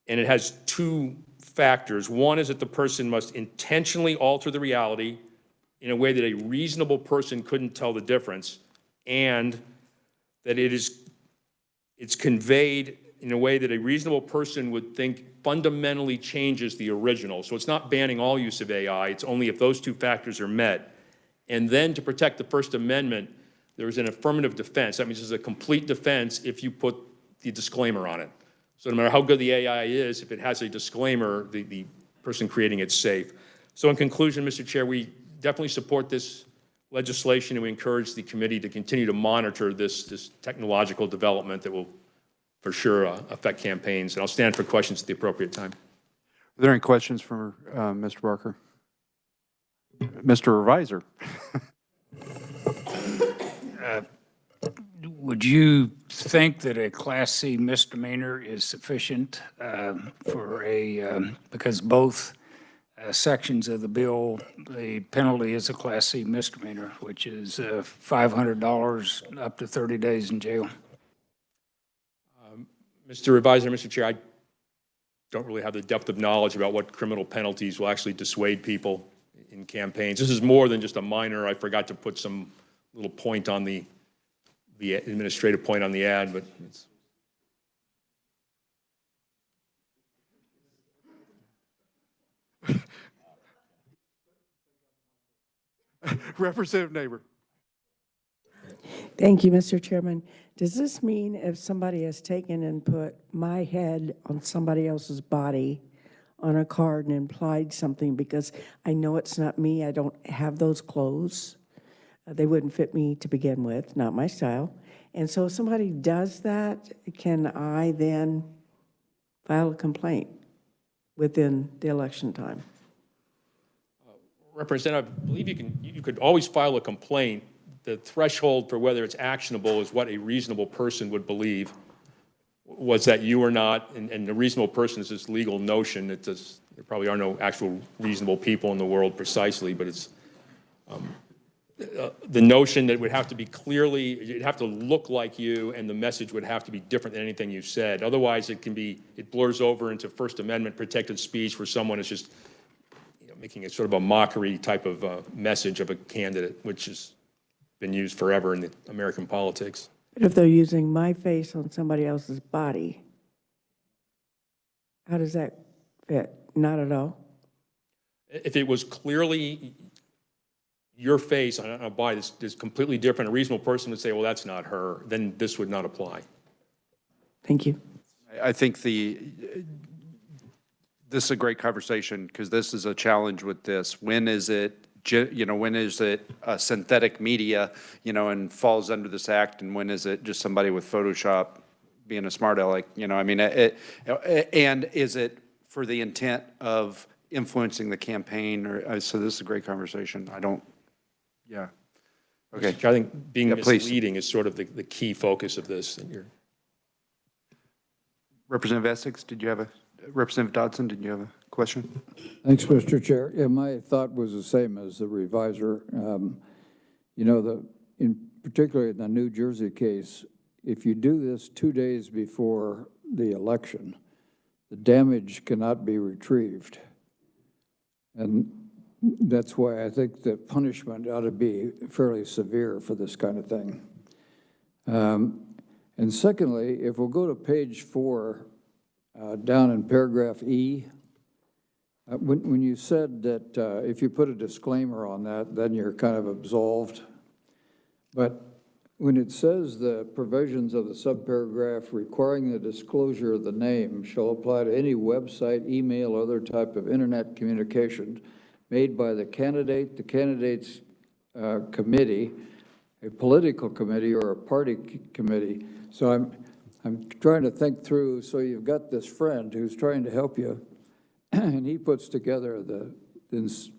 and it has 2 factors. One is that the person must intentionally alter the reality in a way that a reasonable person couldn't tell the difference, and that it's conveyed in a way that a reasonable person would think fundamentally changes the original. So it's not banning all use of AI, it's only if those 2 factors are met. And then to protect the First Amendment, there is an affirmative defense. That means there's a complete defense if you put the disclaimer on it. So no matter how good the AI is, if it has a disclaimer, the person creating it's safe. So in conclusion, Mr. Chair, we definitely support this legislation, and we encourage the committee to continue to monitor this technological development that will for sure affect campaigns. And I'll stand for questions at the appropriate time. Are there any questions for Mr. Barker? Mr. Revisor? Would you think that a Class C misdemeanor is sufficient because both sections of the bill, the penalty is a Class C misdemeanor, which is $500 up to 30 days in jail? Mr. Revisor, Mr. Chair, I don't really have the depth of knowledge about what criminal penalties will actually dissuade people in campaigns. This is more than just a minor. I forgot to put some little point on the administrative point on the ad, but it's... Representative Neighbor. Thank you, Mr. Chairman. Does this mean if somebody has taken and put my head on somebody else's body on a card and implied something, because I know it's not me, I don't have those clothes, they wouldn't fit me to begin with, not my style, and so if somebody does that, can I then file a complaint within the election time? Representative, I believe you could always file a complaint. The threshold for whether it's actionable is what a reasonable person would believe. Was that you or not? And the reasonable person is this legal notion that there probably are no actual reasonable people in the world precisely, but it's the notion that it would have to be clearly, it'd have to look like you, and the message would have to be different than anything you said. Otherwise, it blurs over into First Amendment protected speech where someone is just making it sort of a mockery type of message of a candidate, which has been used forever in the American politics. But if they're using my face on somebody else's body, how does that fit? Not at all? If it was clearly your face on a body that's completely different, a reasonable person would say, well, that's not her, then this would not apply. Thank you. I think this is a great conversation because this is a challenge with this. When is it synthetic media, and falls under this act, and when is it just somebody with Photoshop being a smart aleck, and is it for the intent of influencing the campaign? So this is a great conversation. Okay. I think being misleading please. is sort of the key focus of this. Representative Essex, Representative Dodson, did you have a question? Thanks, Mr. Chair. Yeah, my thought was the same as the revisor. In particular in the New Jersey case, if you do this 2 days before the election, the damage cannot be retrieved. And that's why I think the punishment ought to be fairly severe for this kind of thing. And secondly, if we'll go to page 4, down in paragraph E, when you said that if you put a disclaimer on that, then you're kind of absolved. But when it says the provisions of the subparagraph requiring the disclosure of the name shall apply to any website, email, or other type of internet communication made by the candidate, the candidate's committee, a political committee, or a party committee. So I'm trying to think through, so you've got this friend who's trying to help you, and he puts together the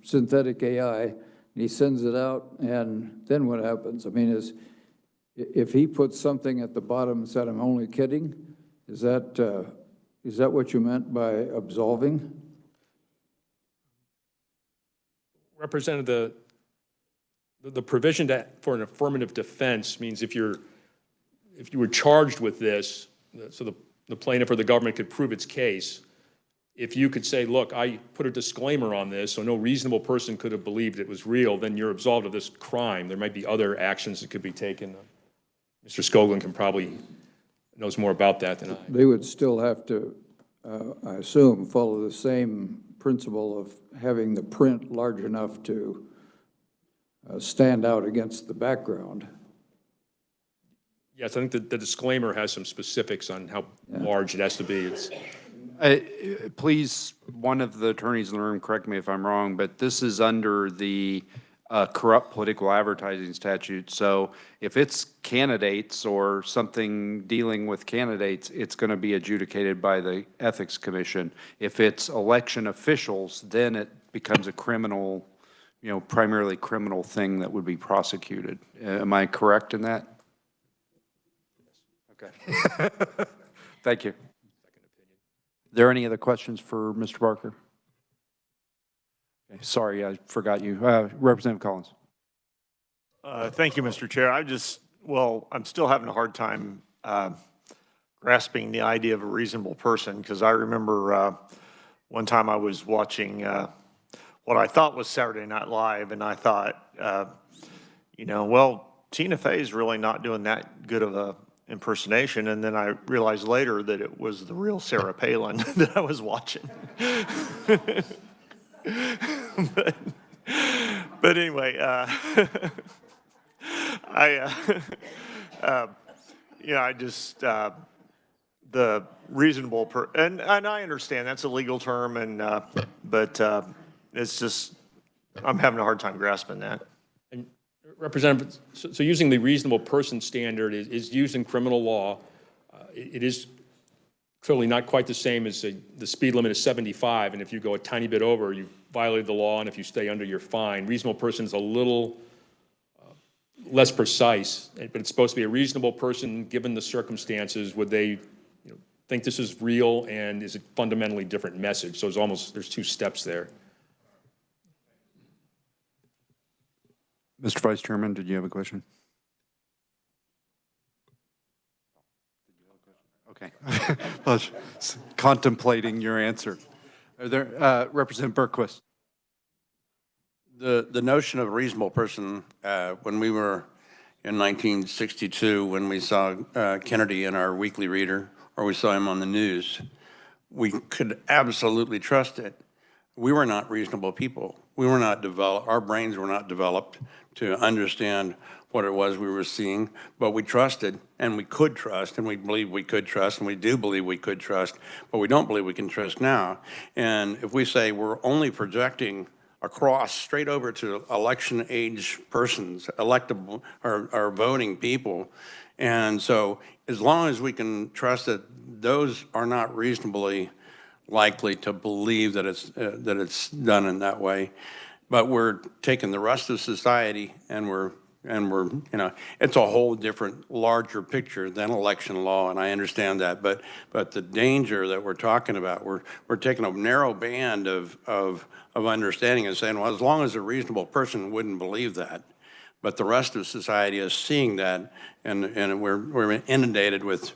synthetic AI, and he sends it out, and then what happens? I mean, if he puts something at the bottom and said, "I'm only kidding," is that what you meant by absolving? Representative, the provision for an affirmative defense means if you were charged with this, so the plaintiff or the government could prove its case, if you could say, look, I put a disclaimer on this, so no reasonable person could have believed it was real, then you're absolved of this crime. There might be other actions that could be taken. Mr. Skoglund can probably knows more about that than I. They would still have to, I assume, follow the same principle of having the print large enough to stand out against the background. Yes, I think that the disclaimer has some specifics on how large it has to be. Please, one of the attorneys in the room, correct me if I'm wrong, but this is under the corrupt political advertising statute. So if it's candidates or something dealing with candidates, it's going to be adjudicated by the Ethics Commission. If it's election officials, then it becomes a criminal, primarily criminal thing that would be prosecuted. Am I correct in that? Okay. Thank you. Are there any other questions for Mr. Barker? Okay, sorry, I forgot you. Representative Collins. Thank you, Mr. Chair. I'm still having a hard time grasping the idea of a reasonable person, because I remember one time I was watching what I thought was Saturday Night Live, and I thought, well, Tina Fey's really not doing that good of a impersonation, and then I realized later that it was the real Sarah Palin that I was watching. but anyway, I just the reasonable and I understand that's a legal term, but it's just I'm having a hard time grasping that. Representative, so using the reasonable person standard is used in criminal law. It is clearly not quite the same as the speed limit is 75, and if you go a tiny bit over, you violated the law, and if you stay under, you're fine. Reasonable person is a little less precise, but it's supposed to be a reasonable person given the circumstances. Would they think this is real, and is it fundamentally different message? So there's two steps there. Mr. Vice Chairman, did you have a question? Okay. I was contemplating your answer. Are there, Representative Berquist? The notion of a reasonable person, when we were in 1962, when we saw Kennedy in our weekly reader, or we saw him on the news, we could absolutely trust it. We were not reasonable people. We were not developed, our brains were not developed to understand what it was we were seeing, but we trusted, and we could trust, and we believe we could trust, and we do believe we could trust, but we don't believe we can trust now. And if we say we're only projecting across straight over to election age persons, electable or voting people, and so as long as we can trust that those are not reasonably likely to believe that it's done in that way, but we're taking the rest of society and we're it's a whole different larger picture than election law, and I understand that, but the danger that we're talking about, we're taking a narrow band of understanding and saying, well, as long as a reasonable person wouldn't believe that, but the rest of society is seeing that, and we're inundated with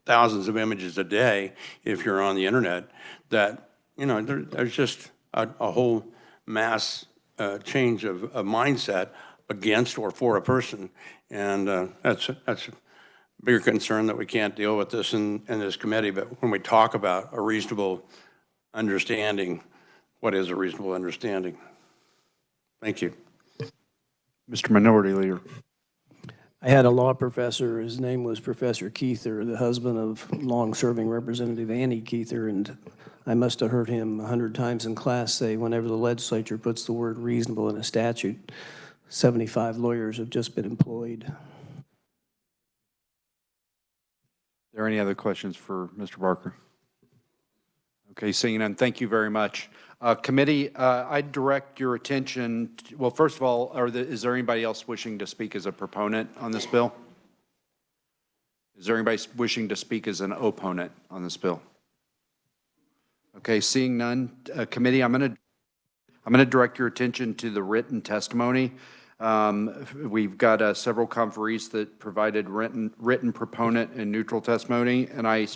thousands of images a day if you're on the internet, that there's just a whole mass change of mindset against or for a person, and that's bigger concern that we can't deal with this in this committee, but when we talk about a reasonable understanding, what is a reasonable understanding? Thank you. Mr. Minority Leader. I had a law professor, his name was Professor Keither, the husband of long-serving Representative Annie Keither, and I must have heard him 100 times in class say whenever the legislature puts the word reasonable in a statute, 75 lawyers have just been employed. Are there any other questions for Mr. Barker? Okay, seeing none, thank you very much. Committee, I direct your attention, well, first of all, is there anybody else wishing to speak as a proponent on this bill? Is there anybody wishing to speak as an opponent on this bill? Okay, seeing none, committee, I'm going to direct your attention to the written testimony. We've got several conferees that provided written proponent and neutral testimony, and I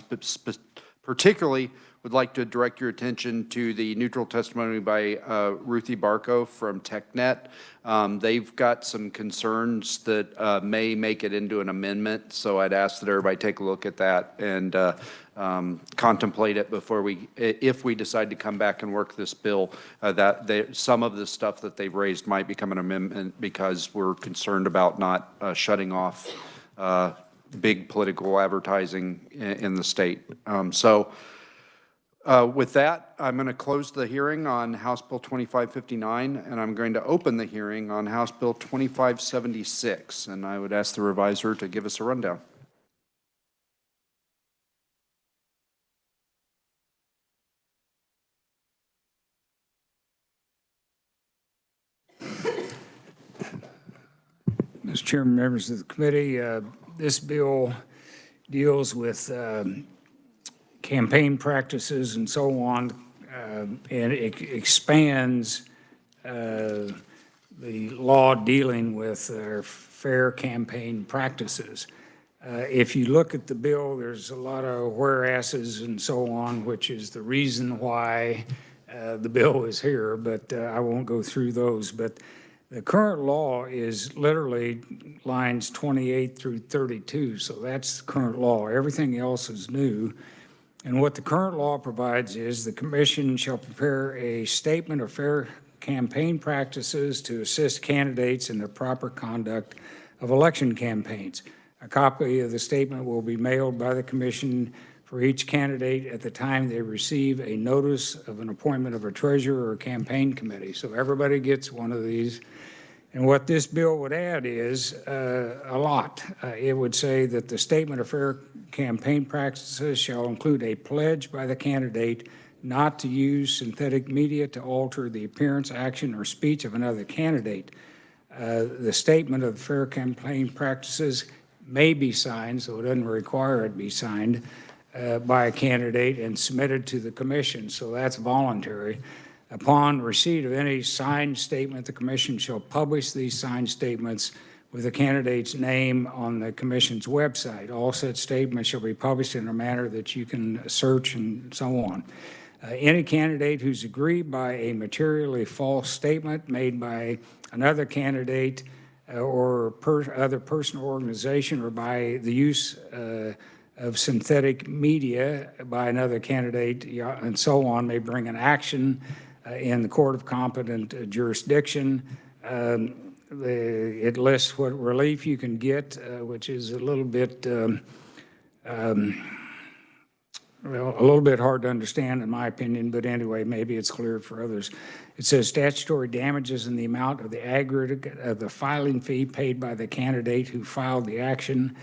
particularly would like to direct your attention to the neutral testimony by Ruthie Barco from TechNet. They've got some concerns that may make it into an amendment, so I'd ask that everybody take a look at that and contemplate it before if we decide to come back and work this bill, some of the stuff that they've raised might become an amendment because we're concerned about not shutting off big political advertising in the state. With that, I'm going to close the hearing on House Bill 2559, and I'm going to open the hearing on House Bill 2576, and I would ask the reviser to give us a rundown. Mr. Chairman, members of the committee, this bill deals with campaign practices and so on, and it expands the law dealing with fair campaign practices. If you look at the bill, there's a lot of whereases and so on, which is the reason why the bill is here, but I won't go through those. But the current law is literally lines 28 through 32, so that's the current law. Everything else is new. And what the current law provides is the commission shall prepare a statement of fair campaign practices to assist candidates in the proper conduct of election campaigns. A copy of the statement will be mailed by the commission for each candidate at the time they receive a notice of an appointment of a treasurer or campaign committee. So everybody gets one of these. And what this bill would add is a lot. It would say that the statement of fair campaign practices shall include a pledge by the candidate not to use synthetic media to alter the appearance, action, or speech of another candidate. The statement of fair campaign practices may be signed, so it doesn't require it be signed, by a candidate and submitted to the commission, so that's voluntary. Upon receipt of any signed statement, the commission shall publish these signed statements with the candidate's name on the commission's website. All such statements shall be published in a manner that you can search and so on. Any candidate who's aggrieved by a materially false statement made by another candidate or other person or organization, or by the use of synthetic media by another candidate and so on, may bring an action in the court of competent jurisdiction. It lists what relief you can get, which is a little bit hard to understand in my opinion, but anyway, maybe it's clear for others. It says statutory damages in the amount of the aggregate of the filing fee paid by the candidate who filed the action,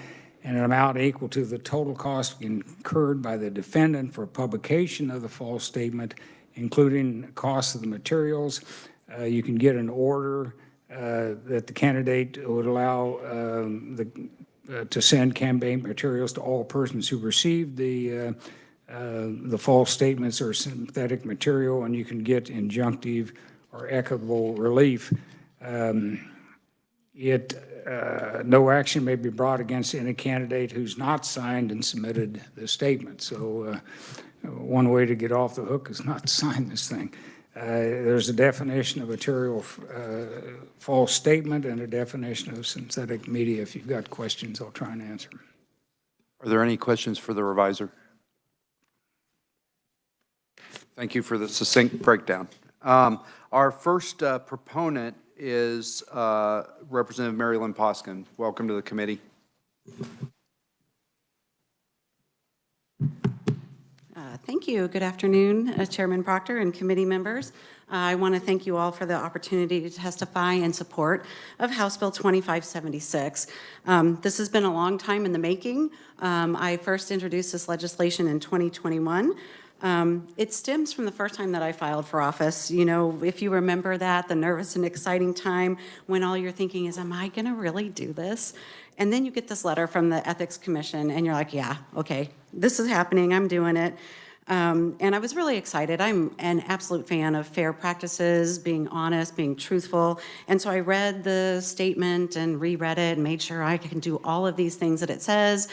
and an amount equal to the total cost incurred by the defendant for publication of the false statement, including costs of the materials. You can get an order that the candidate would allow to send campaign materials to all persons who received the false statements or synthetic material, and you can get injunctive or equitable relief. No action may be brought against any candidate who's not signed and submitted the statement. So one way to get off the hook is not to sign this thing. There's a definition of material false statement and a definition of synthetic media. If you've got questions, I'll try and answer them. Are there any questions for the reviser? Thank you for the succinct breakdown. Our first proponent is Representative Mary Lynn Poskin. Welcome to the committee. Thank you. Good afternoon, Chairman Proctor and committee members. I want to thank you all for the opportunity to testify in support of House Bill 2576. This has been a long time in the making. I first introduced this legislation in 2021. It stems from the first time that I filed for office. You know, if you remember that, the nervous and exciting time when all you're thinking is, am I going to really do this? And then you get this letter from the Ethics Commission, and you're like, yeah, okay, this is happening, I'm doing it. And I was really excited. I'm an absolute fan of fair practices, being honest, being truthful. And so I read the statement and reread it and made sure I can do all of these things that it says,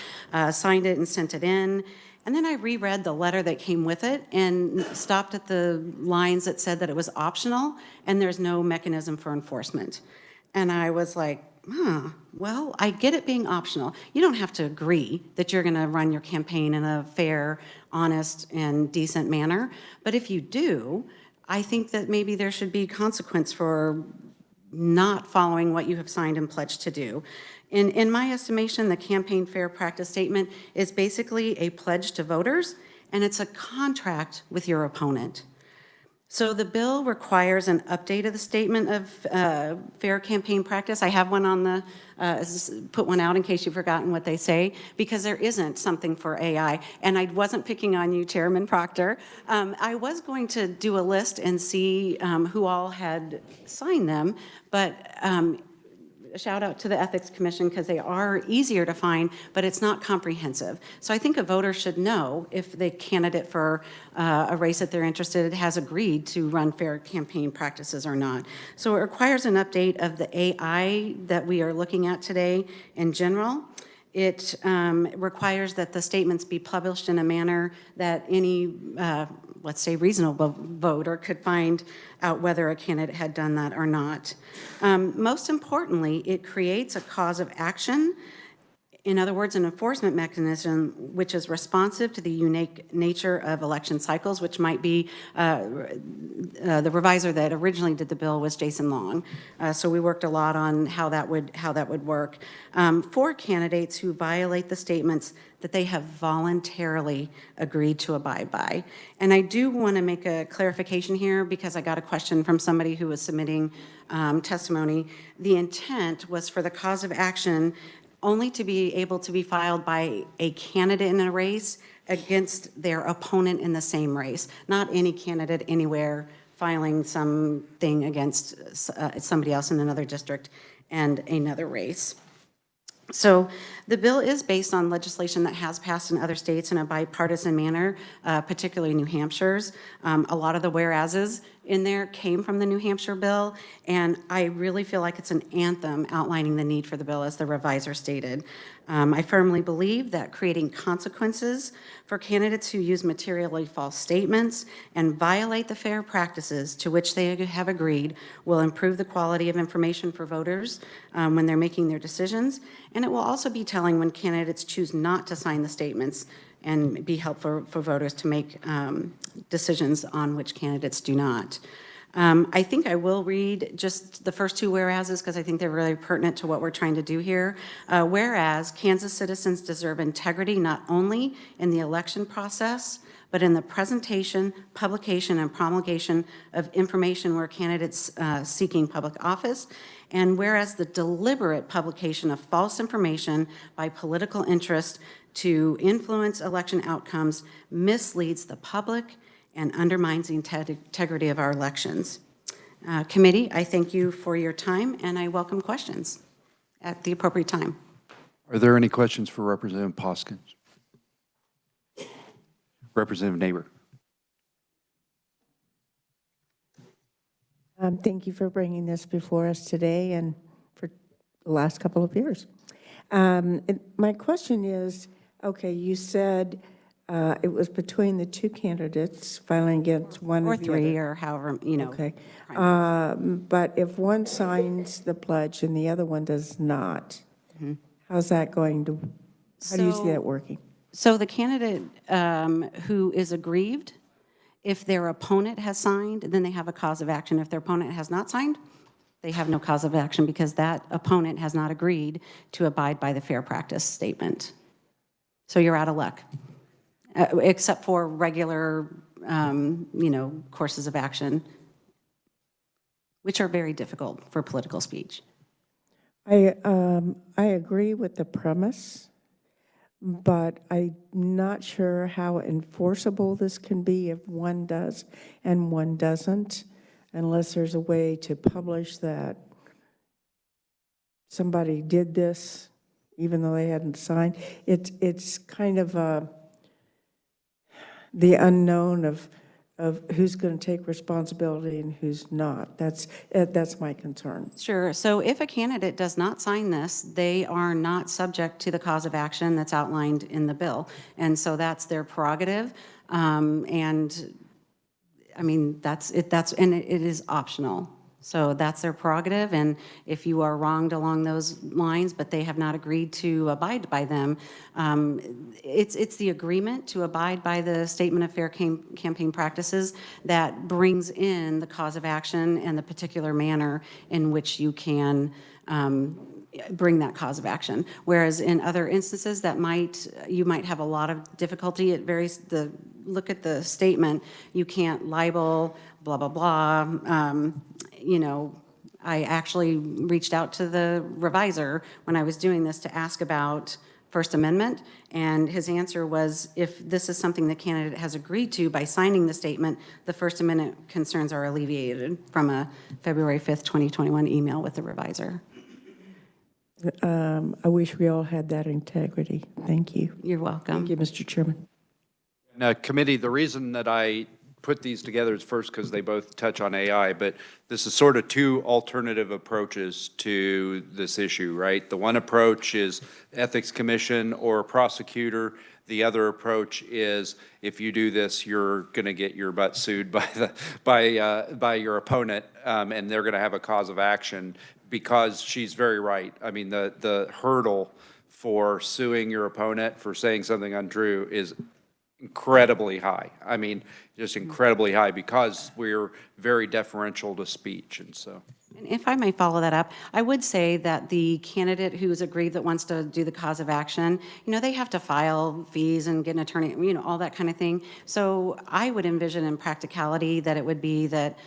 signed it and sent it in. And then I reread the letter that came with it and stopped at the lines that said that it was optional and there's no mechanism for enforcement. And I was like, well, I get it being optional. You don't have to agree that you're going to run your campaign in a fair, honest, and decent manner. But if you do, I think that maybe there should be consequence for not following what you have signed and pledged to do. In my estimation, the campaign fair practice statement is basically a pledge to voters, and it's a contract with your opponent. So the bill requires an update of the statement of fair campaign practice. I have one on the, put one out in case you've forgotten what they say, because there isn't something for AI. And I wasn't picking on you, Chairman Proctor. I was going to do a list and see who all had signed them, but a shout out to the Ethics Commission because they are easier to find, but it's not comprehensive. So I think a voter should know if the candidate for a race that they're interested in has agreed to run fair campaign practices or not. So it requires an update of the AI that we are looking at today in general. It requires that the statements be published in a manner that any, let's say, reasonable voter could find out whether a candidate had done that or not. Most importantly, it creates a cause of action. In other words, an enforcement mechanism which is responsive to the unique nature of election cycles, which might be, the reviser that originally did the bill was Jason Long. So we worked a lot on how that would work. For candidates who violate the statements that they have voluntarily agreed to abide by. And I do want to make a clarification here because I got a question from somebody who was submitting testimony. The intent was for the cause of action only to be able to be filed by a candidate in a race against their opponent in the same race, not any candidate anywhere filing something against somebody else in another district and another race. So the bill is based on legislation that has passed in other states in a bipartisan manner, particularly New Hampshire's. A lot of the whereases in there came from the New Hampshire bill, and I really feel like it's an anthem outlining the need for the bill, as the reviser stated. I firmly believe that creating consequences for candidates who use materially false statements and violate the fair practices to which they have agreed will improve the quality of information for voters when they're making their decisions, and it will also be telling when candidates choose not to sign the statements and be helpful for voters to make decisions on which candidates do not. I think I will read just the first two whereases because I think they're really pertinent to what we're trying to do here. Whereas Kansas citizens deserve integrity not only in the election process, but in the presentation, publication, and promulgation of information where candidates seeking public office. And whereas the deliberate publication of false information by political interest to influence election outcomes misleads the public and undermines the integrity of our elections. Committee, I thank you for your time, and I welcome questions at the appropriate time. Are there any questions for Representative Poskins? Representative Neighbor. Thank you for bringing this before us today and for the last couple of years. My question is, okay, you said it was between the two candidates filing against one Or or the three, other. or however, you know. Okay. But if one signs the pledge and the other one does not, how's that going to How do you see that working? So the candidate who is aggrieved, if their opponent has signed, then they have a cause of action. If their opponent has not signed, they have no cause of action because that opponent has not agreed to abide by the fair practice statement. So you're out of luck, except for regular, courses of action, which are very difficult for political speech. I agree with the premise, but I'm not sure how enforceable this can be if one does and one doesn't, unless there's a way to publish that somebody did this even though they hadn't signed. It's kind of the unknown of who's going to take responsibility and who's not. That's my concern. Sure. So if a candidate does not sign this, they are not subject to the cause of action that's outlined in the bill. And so that's their prerogative. And I mean, and it is optional. So that's their prerogative, and if you are wronged along those lines, but they have not agreed to abide by them, it's the agreement to abide by the Statement of Fair Campaign Practices that brings in the cause of action and the particular manner in which you can bring that cause of action. Whereas in other instances you might have a lot of difficulty. It varies. Look at the statement. You can't libel, blah, blah, blah. I actually reached out to the reviser when I was doing this to ask about First Amendment, and his answer was, if this is something the candidate has agreed to by signing the statement, the First Amendment concerns are alleviated, from a February 5th, 2021 email with the reviser. I wish we all had that integrity. Thank you. You're welcome. Thank you, Mr. Chairman. Committee, the reason that I put these together is first because they both touch on AI, but this is sort of two alternative approaches to this issue, right? The one approach is Ethics Commission or a prosecutor. The other approach is, if you do this, you're going to get your butt sued by your opponent, and they're going to have a cause of action, because she's very right. I mean, the hurdle for suing your opponent for saying something untrue is incredibly high. I mean, just incredibly high, because we're very deferential to speech, and so. And if I may follow that up, I would say that the candidate who's agreed that wants to do the cause of action, they have to file fees and get an attorney, all that kind of thing. So I would envision in practicality that it would be that,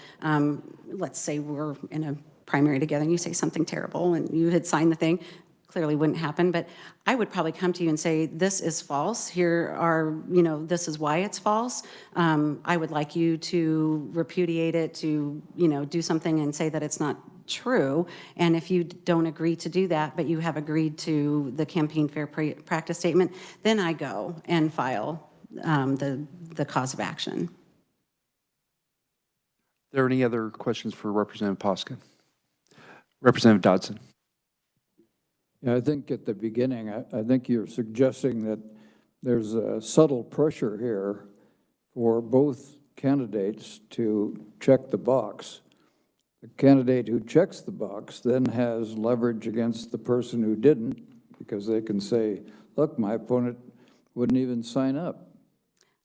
let's say we're in a primary together and you say something terrible and you had signed the thing. Clearly wouldn't happen, but I would probably come to you and say, this is false. Here are, this is why it's false. I would like you to repudiate it, to, do something and say that it's not true. And if you don't agree to do that, but you have agreed to the campaign fair practice statement, then I go and file the cause of action. Are there any other questions for Representative Poskin? Representative Dodson. Yeah, I think at the beginning, I think you're suggesting that there's a subtle pressure here for both candidates to check the box. The candidate who checks the box then has leverage against the person who didn't, because they can say, look, my opponent wouldn't even sign up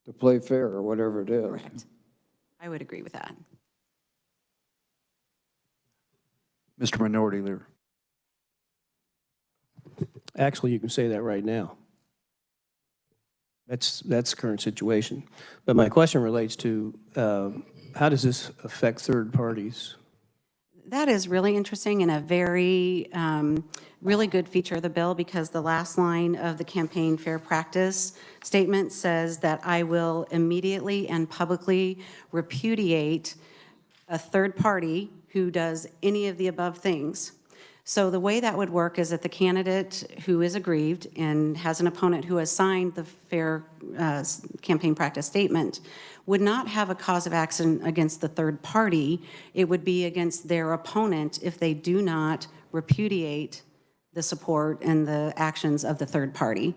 to play fair, or whatever it is. Correct. I would agree with that. Mr. Minority Leader. Actually, you can say that right now. That's the current situation. But my question relates to how does this affect third parties? That is really interesting and a very, really good feature of the bill, because the last line of the campaign fair practice statement says that I will immediately and publicly repudiate a third party who does any of the above things. So the way that would work is that the candidate who is aggrieved and has an opponent who has signed the fair campaign practice statement would not have a cause of action against the third party. It would be against their opponent if they do not repudiate the support and the actions of the third party.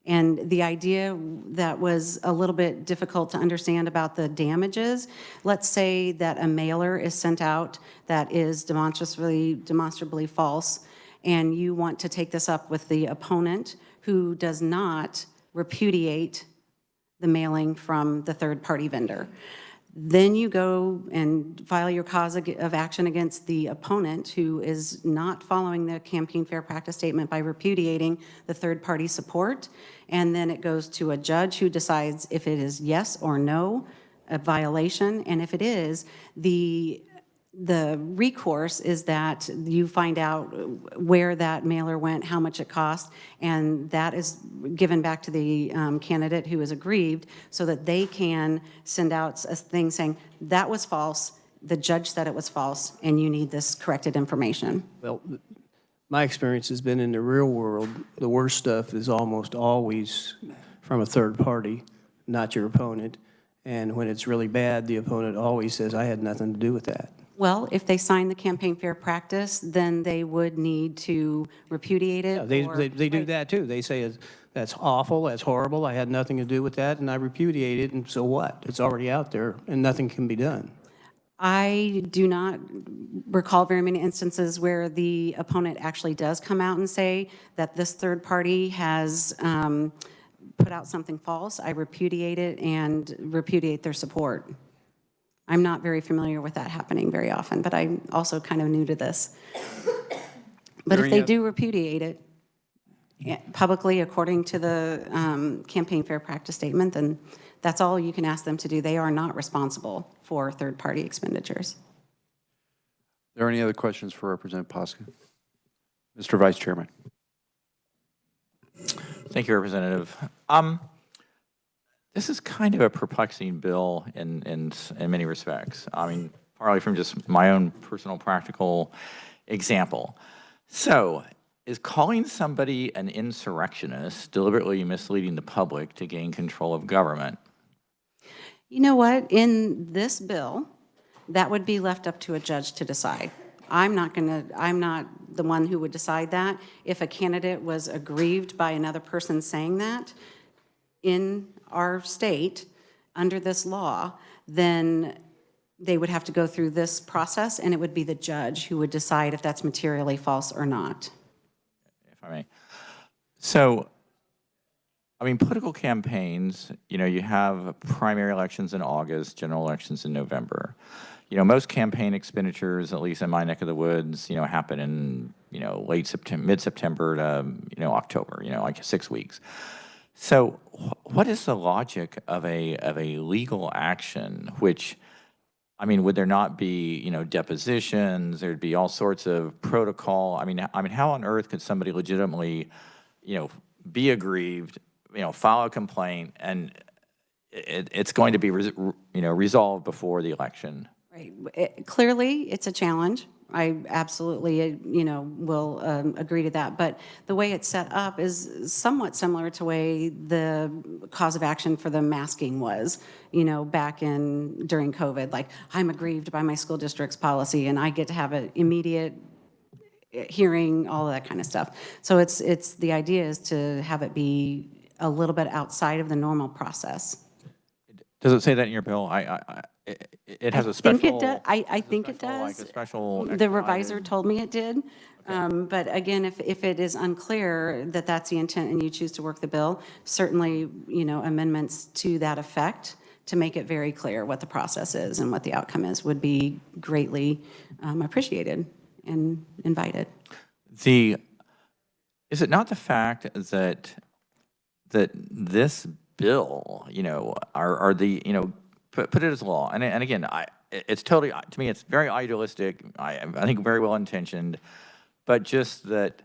And the idea that was a little bit difficult to understand about the damages, let's say that a mailer is sent out that is demonstrably false, and you want to take this up with the opponent who does not repudiate the mailing from the third-party vendor. Then you go and file your cause of action against the opponent who is not following the campaign fair practice statement by repudiating the third-party support. And then it goes to a judge who decides if it is yes or no, a violation. And if it is, the recourse is that you find out where that mailer went, how much it cost, and that is given back to the candidate who is aggrieved so that they can send out a thing saying, that was false, the judge said it was false, and you need this corrected information. Well, my experience has been in the real world, the worst stuff is almost always from a third party, not your opponent. And when it's really bad, the opponent always says, I had nothing to do with that. Well, if they sign the campaign fair practice, then they would need to repudiate it. Yeah, they do that too. They say, that's awful, that's horrible, I had nothing to do with that, and I repudiate it, and so what? It's already out there, and nothing can be done. I do not recall very many instances where the opponent actually does come out and say that this third party has put out something false. I repudiate it and repudiate their support. I'm not very familiar with that happening very often, but I'm also kind of new to this. But if they do repudiate it publicly according to the campaign fair practice statement, then that's all you can ask them to do. They are not responsible for third-party expenditures. Are there any other questions for Representative Poskin? Mr. Vice Chairman. Thank you, Representative. This is kind of a perplexing bill in many respects. I mean, partly from just my own personal practical example. So, is calling somebody an insurrectionist deliberately misleading the public to gain control of government? You know what? In this bill, that would be left up to a judge to decide. I'm not the one who would decide that. If a candidate was aggrieved by another person saying that in our state under this law, then they would have to go through this process, and it would be the judge who would decide if that's materially false or not. If I may. So, I mean, political campaigns, you know, you have primary elections in August, general elections in November. You know, most campaign expenditures, at least in my neck of the woods, you know, happen in, you know, late September, mid-September to, you know, October, you know, like 6 weeks. So what is the logic of a legal action which, I mean, would there not be, you know, depositions, there'd be all sorts of protocol? I mean, how on earth could somebody legitimately, you know, be aggrieved, you know, file a complaint, and it's going to be, you know, resolved before the election? Right. Clearly, it's a challenge. I absolutely, you know, will agree to that. But the way it's set up is somewhat similar to the way the cause of action for the masking was, you know, back during COVID. Like, I'm aggrieved by my school district's policy, and I get to have an immediate hearing, all of that kind of stuff. So it's the idea is to have it be a little bit outside of the normal process. Does it say that in your bill? It has a special. I think it does. Like a special. The revisor told me it did. Okay. But again, if it is unclear that that's the intent and you choose to work the bill, certainly, you know, amendments to that effect to make it very clear what the process is and what the outcome is would be greatly appreciated and invited. Is it not the fact that this bill, you know, are the, you know, put it as law, and again, it's totally, to me, it's very idealistic, I think very well intentioned, but just that,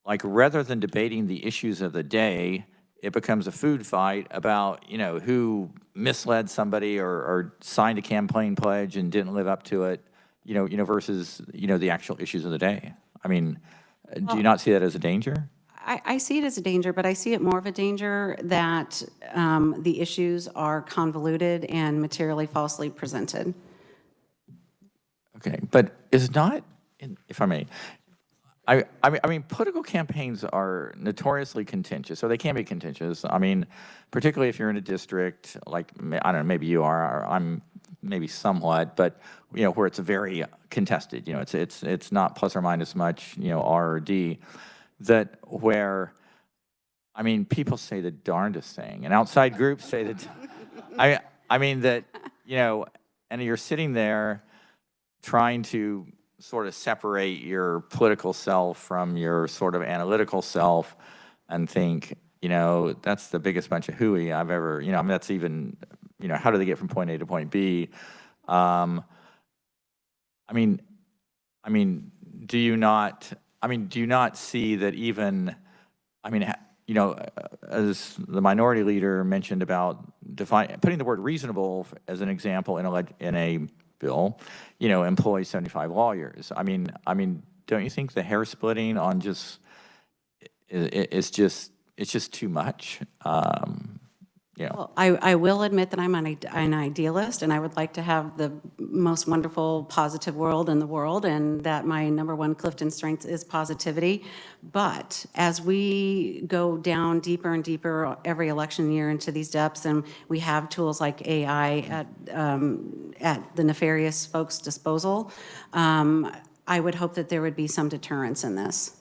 like, rather than debating the issues of the day, it becomes a food fight about, you know, who misled somebody or signed a campaign pledge and didn't live up to it, you know, versus, you know, the actual issues of the day. I mean, do you not see that as a danger? I see it as a danger, but I see it more of a danger that the issues are convoluted and materially falsely presented. Okay, but is not, if I may, I mean, political campaigns are notoriously contentious, or they can be contentious. I mean, particularly if you're in a district, like, I don't know, maybe you are, or I'm maybe somewhat, but, you know, where it's very contested, you know, it's not plus or minus much, you know, R or D, that where I mean, people say the darndest thing, and outside groups say that, I mean that, you know, and you're sitting there trying to sort of separate your political self from your sort of analytical self and think, you know, that's the biggest bunch of hooey I've ever, you know, I mean, that's even, you know, how do they get from point A to point B? I mean, do you not see that even, I mean, you know, as the minority leader mentioned about putting the word reasonable as an example in a bill, you know, employs 75 lawyers. I mean, don't you think the hair splitting on just it's just too much? You know. Well, I will admit that I'm an idealist, and I would like to have the most wonderful, positive world in the world, and that my number one Clifton strength is positivity. But as we go down deeper and deeper every election year into these depths, and we have tools like AI at the nefarious folks' disposal, I would hope that there would be some deterrence in this.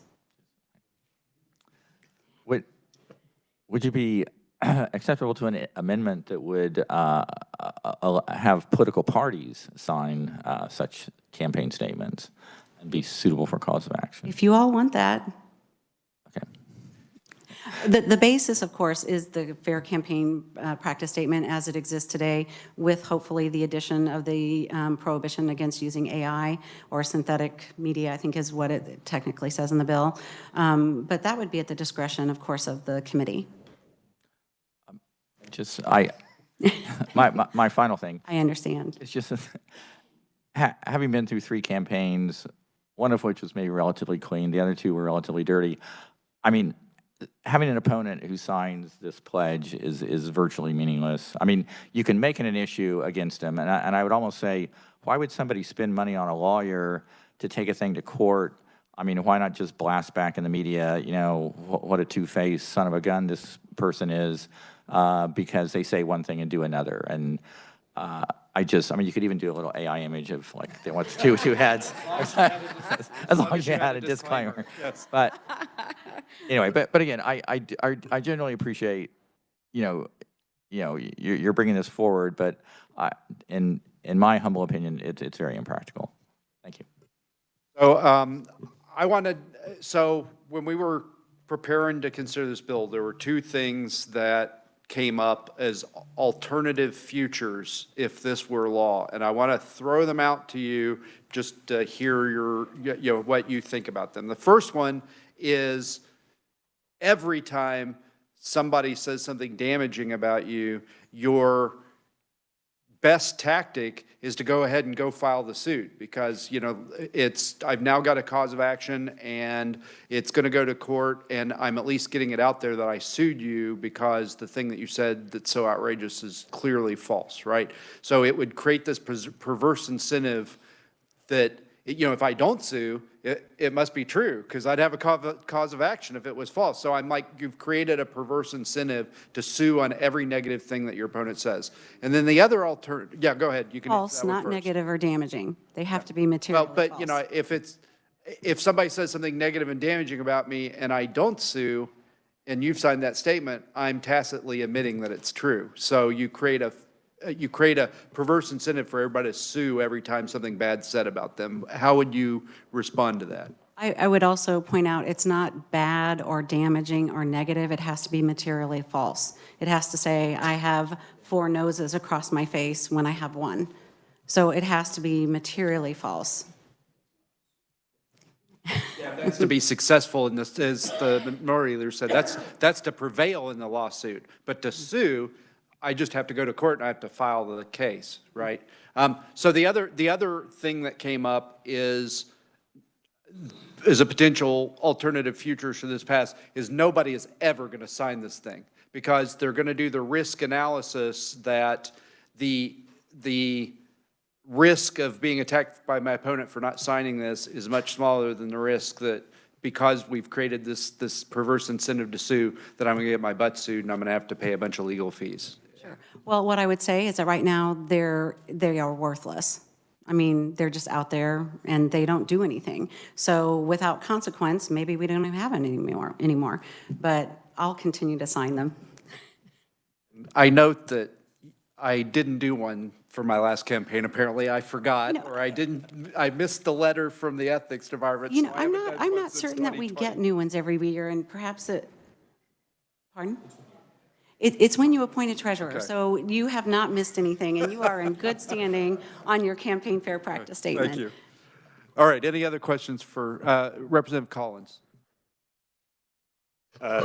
Would you be acceptable to an amendment that would have political parties sign such campaign statements and be suitable for cause of action? If you all want that. Okay. The basis, of course, is the fair campaign practice statement as it exists today, with hopefully the addition of the prohibition against using AI or synthetic media, I think is what it technically says in the bill. But that would be at the discretion, of course, of the committee. Just, my final thing. I understand. It's just, having been through 3 campaigns, one of which was maybe relatively clean, the other 2 were relatively dirty. I mean, having an opponent who signs this pledge is virtually meaningless. I mean, you can make it an issue against him, and I would almost say, why would somebody spend money on a lawyer to take a thing to court? I mean, why not just blast back in the media, you know, what a two-faced son of a gun this person is, because they say one thing and do another. And I mean, you could even do a little AI image of like, they want two heads, as long as you had a disclaimer. Yes. But anyway, but again, I generally appreciate, you know, you're bringing this forward, but in my humble opinion, it's very impractical. Thank you. So so when we were preparing to consider this bill, there were 2 things that came up as alternative futures if this were law, and I want to throw them out to you just to hear what you think about them. The first one is every time somebody says something damaging about you, your best tactic is to go ahead and go file the suit, because, you know, I've now got a cause of action and it's going to go to court, and I'm at least getting it out there that I sued you because the thing that you said that's so outrageous is clearly false, right? So it would create this perverse incentive that, you know, if I don't sue, it must be true, because I'd have a cause of action if it was false. So I'm like, you've created a perverse incentive to sue on every negative thing that your opponent says. And then the other alternative, yeah, go ahead. You can False, not negative or damaging. They have to be material. Well, but you know, if somebody says something negative and damaging about me and I don't sue, and you've signed that statement, I'm tacitly admitting that it's true. So you create a perverse incentive for everybody to sue every time something bad's said about them. How would you respond to that? I would also point out it's not bad or damaging or negative. It has to be materially false. It has to say, I have 4 noses across my face when I have 1. So it has to be materially false. Yeah, that's to be successful in this, as the minority leader said, that's to prevail in the lawsuit. But to sue, I just have to go to court and I have to file the case, right? So the other thing that came up is a potential alternative future should this pass, is nobody is ever going to sign this thing, because they're going to do the risk analysis that the risk of being attacked by my opponent for not signing this is much smaller than the risk that, because we've created this perverse incentive to sue, that I'm going to get my butt sued and I'm going to have to pay a bunch of legal fees. Sure. Well, what I would say is that right now they are worthless. I mean, they're just out there and they don't do anything. So without consequence, maybe we don't even have it anymore. But I'll continue to sign them. I note that I didn't do one for my last campaign. Apparently, I forgot, You know, or I missed the letter from the ethics department. You so know, I haven't done I'm one not since certain that we 2020. get new ones every year, and perhaps pardon? It's when you appoint a treasurer. Okay. So you have not missed anything, and you are in good standing on your campaign fair practice statement. Thank you. All right, any other questions for Representative Collins?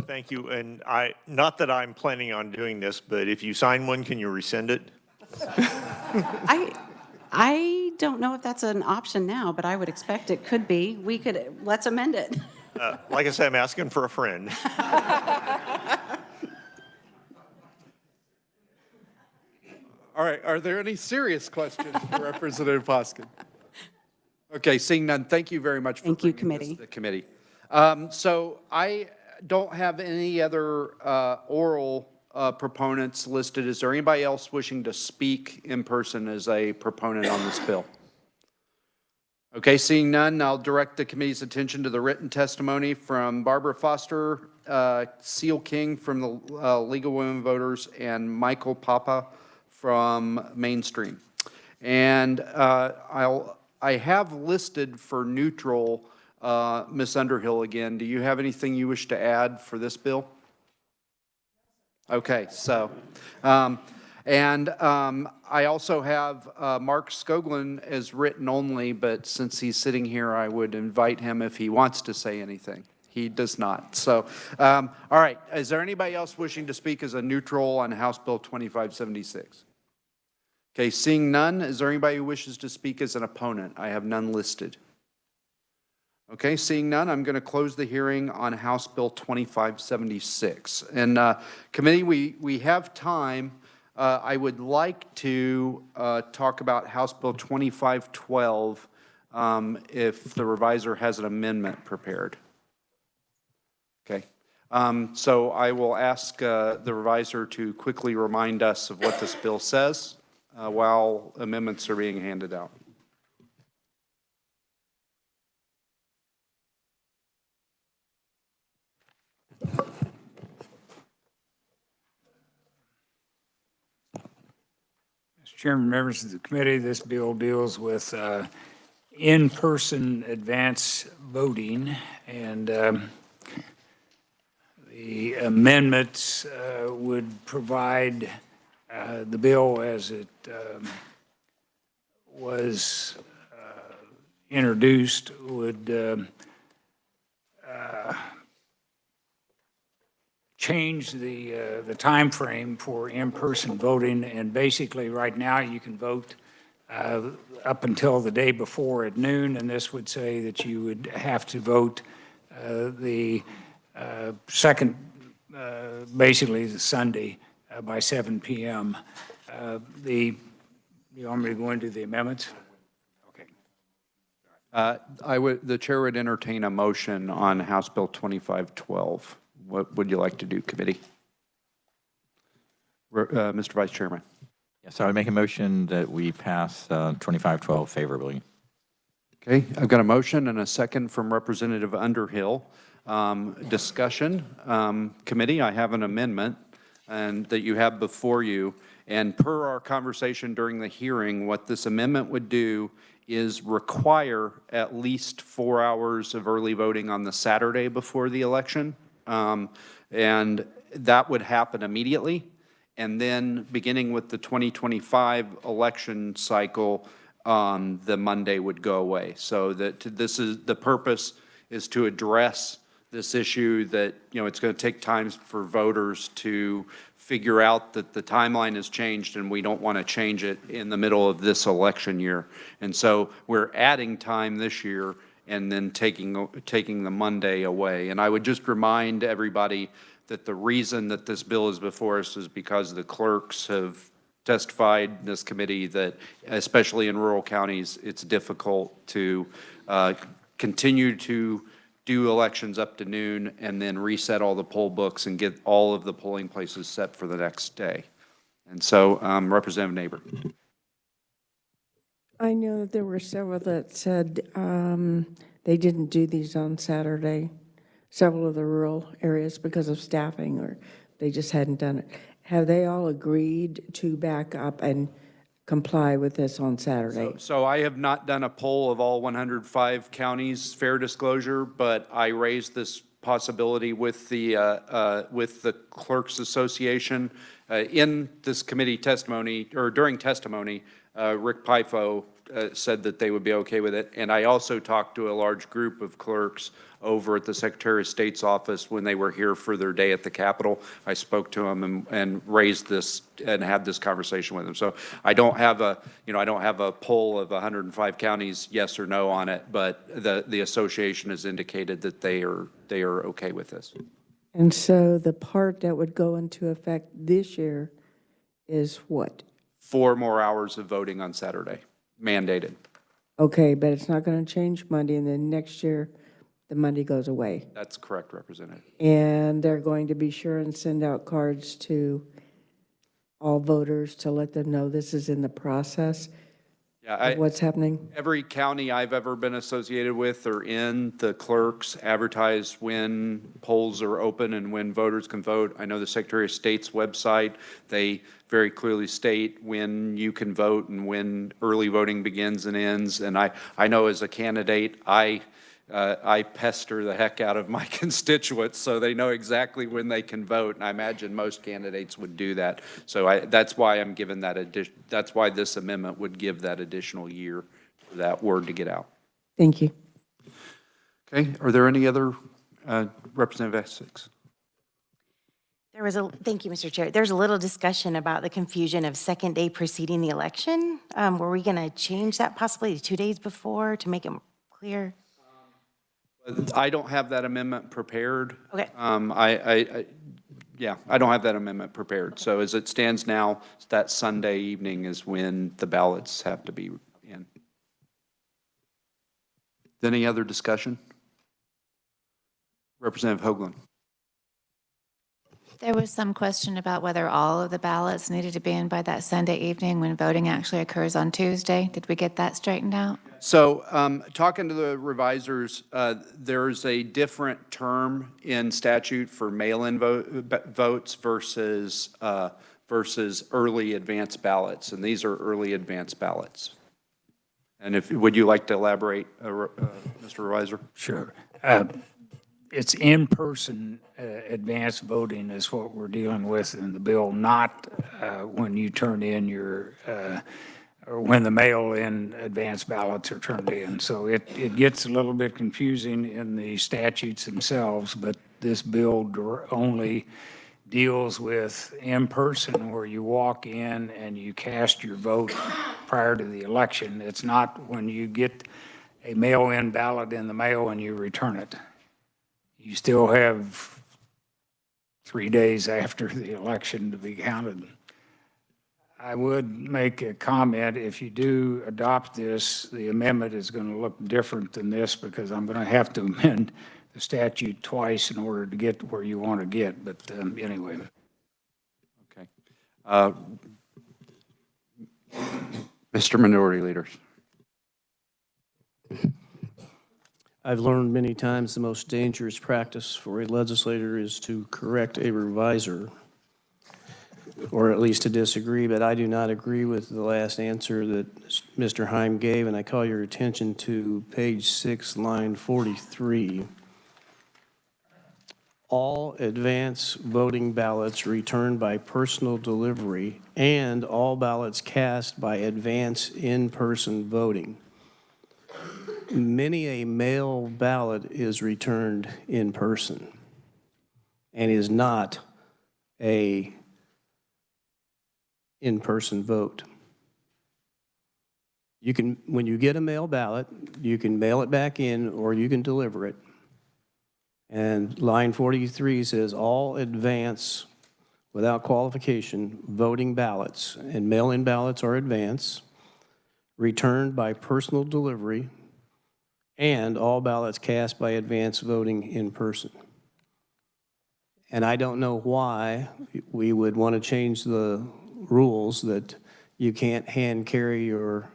Thank you, and not that I'm planning on doing this, but if you sign one, can you rescind it? I don't know if that's an option now, but I would expect it could be. Let's amend it. Like I said, I'm asking for a friend. All right, are there any serious questions for Representative Hoskin? Okay, seeing none, thank you very much for Thank you, bringing this committee. to the committee. So I don't have any other oral proponents listed. Is there anybody else wishing to speak in person as a proponent on this bill? Okay, seeing none, I'll direct the committee's attention to the written testimony from Barbara Foster, Seal King from the League of Women Voters, and Michael Papa from Mainstream. And I have listed for neutral Ms. Underhill again. Do you have anything you wish to add for this bill? Okay, so, I also have Mark Skoglund as written only, but since he's sitting here, I would invite him if he wants to say anything. He does not. So, all right, is there anybody else wishing to speak as a neutral on House Bill 2576? Okay, seeing none, is there anybody who wishes to speak as an opponent? I have none listed. Okay, seeing none, I'm going to close the hearing on House Bill 2576. And committee, we have time. I would like to talk about House Bill 2512 if the reviser has an amendment prepared. Okay. So I will ask the reviser to quickly remind us of what this bill says while amendments are being handed out. Mr. Chairman, members of the committee, this bill deals with in-person advance voting, and the amendments would provide the bill as it was introduced would change the time frame for in-person voting, and basically right now you can vote up until the day before at noon, and this would say that you would have to vote the second, basically the Sunday by 7 p.m. You want me to go into the amendments? Okay. The chair would entertain a motion on House Bill 2512. What would you like to do, committee? Mr. Vice Chairman. Yes, I would make a motion that we pass 2512 favorably. Okay, I've got a motion and a second from Representative Underhill. Discussion. Committee, I have an amendment and that you have before you. And per our conversation during the hearing, what this amendment would do is require at least 4 hours of early voting on the Saturday before the election. And that would happen immediately. And then beginning with the 2025 election cycle, the Monday would go away. So that this is, the purpose is to address this issue that, it's going to take time for voters to figure out that the timeline has changed and we don't want to change it in the middle of this election year. And so we're adding time this year and then taking the Monday away. And I would just remind everybody that the reason that this bill is before us is because the clerks have testified in this committee that, especially in rural counties, it's difficult to continue to do elections up to noon and then reset all the poll books and get all of the polling places set for the next day. And so, Representative Neighbor. I know that there were several that said they didn't do these on Saturday. several of the rural areas because of staffing, or they just hadn't done it. Have they all agreed to back up and comply with this on Saturday? So I have not done a poll of all 105 counties, fair disclosure, but I raised this possibility with the Clerks Association. In this committee testimony, or during testimony, Rick Pifo said that they would be okay with it. And I also talked to a large group of clerks over at the Secretary of State's office when they were here for their day at the Capitol. I spoke to them and raised this and had this conversation with them. So I don't have a, I don't have a poll of 105 counties, yes or no on it, but the association has indicated that they are okay with this. And so the part that would go into effect this year is what? 4 more hours of voting on Saturday, mandated. Okay, but it's not going to change Monday, and then next year, the Monday goes away. That's correct, Representative. And they're going to be sure and send out cards to all voters to let them know this is in the process Yeah, of what's happening? every county I've ever been associated with or in, the clerks advertise when polls are open and when voters can vote. I know the Secretary of State's website, they very clearly state when you can vote and when early voting begins and ends. And I know as a candidate, I pester the heck out of my constituents so they know exactly when they can vote, and I imagine most candidates would do that. So that's why I'm given that that's why this amendment would give that additional year for that word to get out. Thank you. Okay, are there any other Representative Essex? Thank you, Mr. Chair. There's a little discussion about the confusion of second day preceding the election. Were we going to change that possibly to 2 days before to make it clear? I don't have that amendment prepared. Okay. Yeah, I don't have that amendment prepared. So as it stands now, that Sunday evening is when the ballots have to be in. Any other discussion? Representative Hoagland. There was some question about whether all of the ballots needed to be in by that Sunday evening when voting actually occurs on Tuesday. Did we get that straightened out? So talking to the revisers, there's a different term in statute for mail-in votes versus early advance ballots, and these are early advance ballots. And would you like to elaborate, Mr. Reviser? Sure. It's in-person advance voting is what we're dealing with in the bill, not when you turn in your, or when the mail-in advance ballots are turned in. So it gets a little bit confusing in the statutes themselves, but this bill only deals with in-person where you walk in and you cast your vote prior to the election. It's not when you get a mail-in ballot in the mail and you return it. You still have 3 days after the election to be counted. I would make a comment, if you do adopt this, the amendment is going to look different than this because I'm going to have to amend the statute twice in order to get where you want to get, but anyway. Okay. Mr. Minority Leader. I've learned many times the most dangerous practice for a legislator is to correct a reviser, or at least to disagree, but I do not agree with the last answer that Mr. Heim gave, and I call your attention to page 6, line 43. All advance voting ballots returned by personal delivery and all ballots cast by advance in-person voting. Many a mail ballot is returned in person and is not a in-person vote. You can, when you get a mail ballot, you can mail it back in or you can deliver it. And line 43 says all advance, without qualification, voting ballots, and mail-in ballots are advance, returned by personal delivery, and all ballots cast by advance voting in person. And I don't know why we would want to change the rules that you can't hand carry or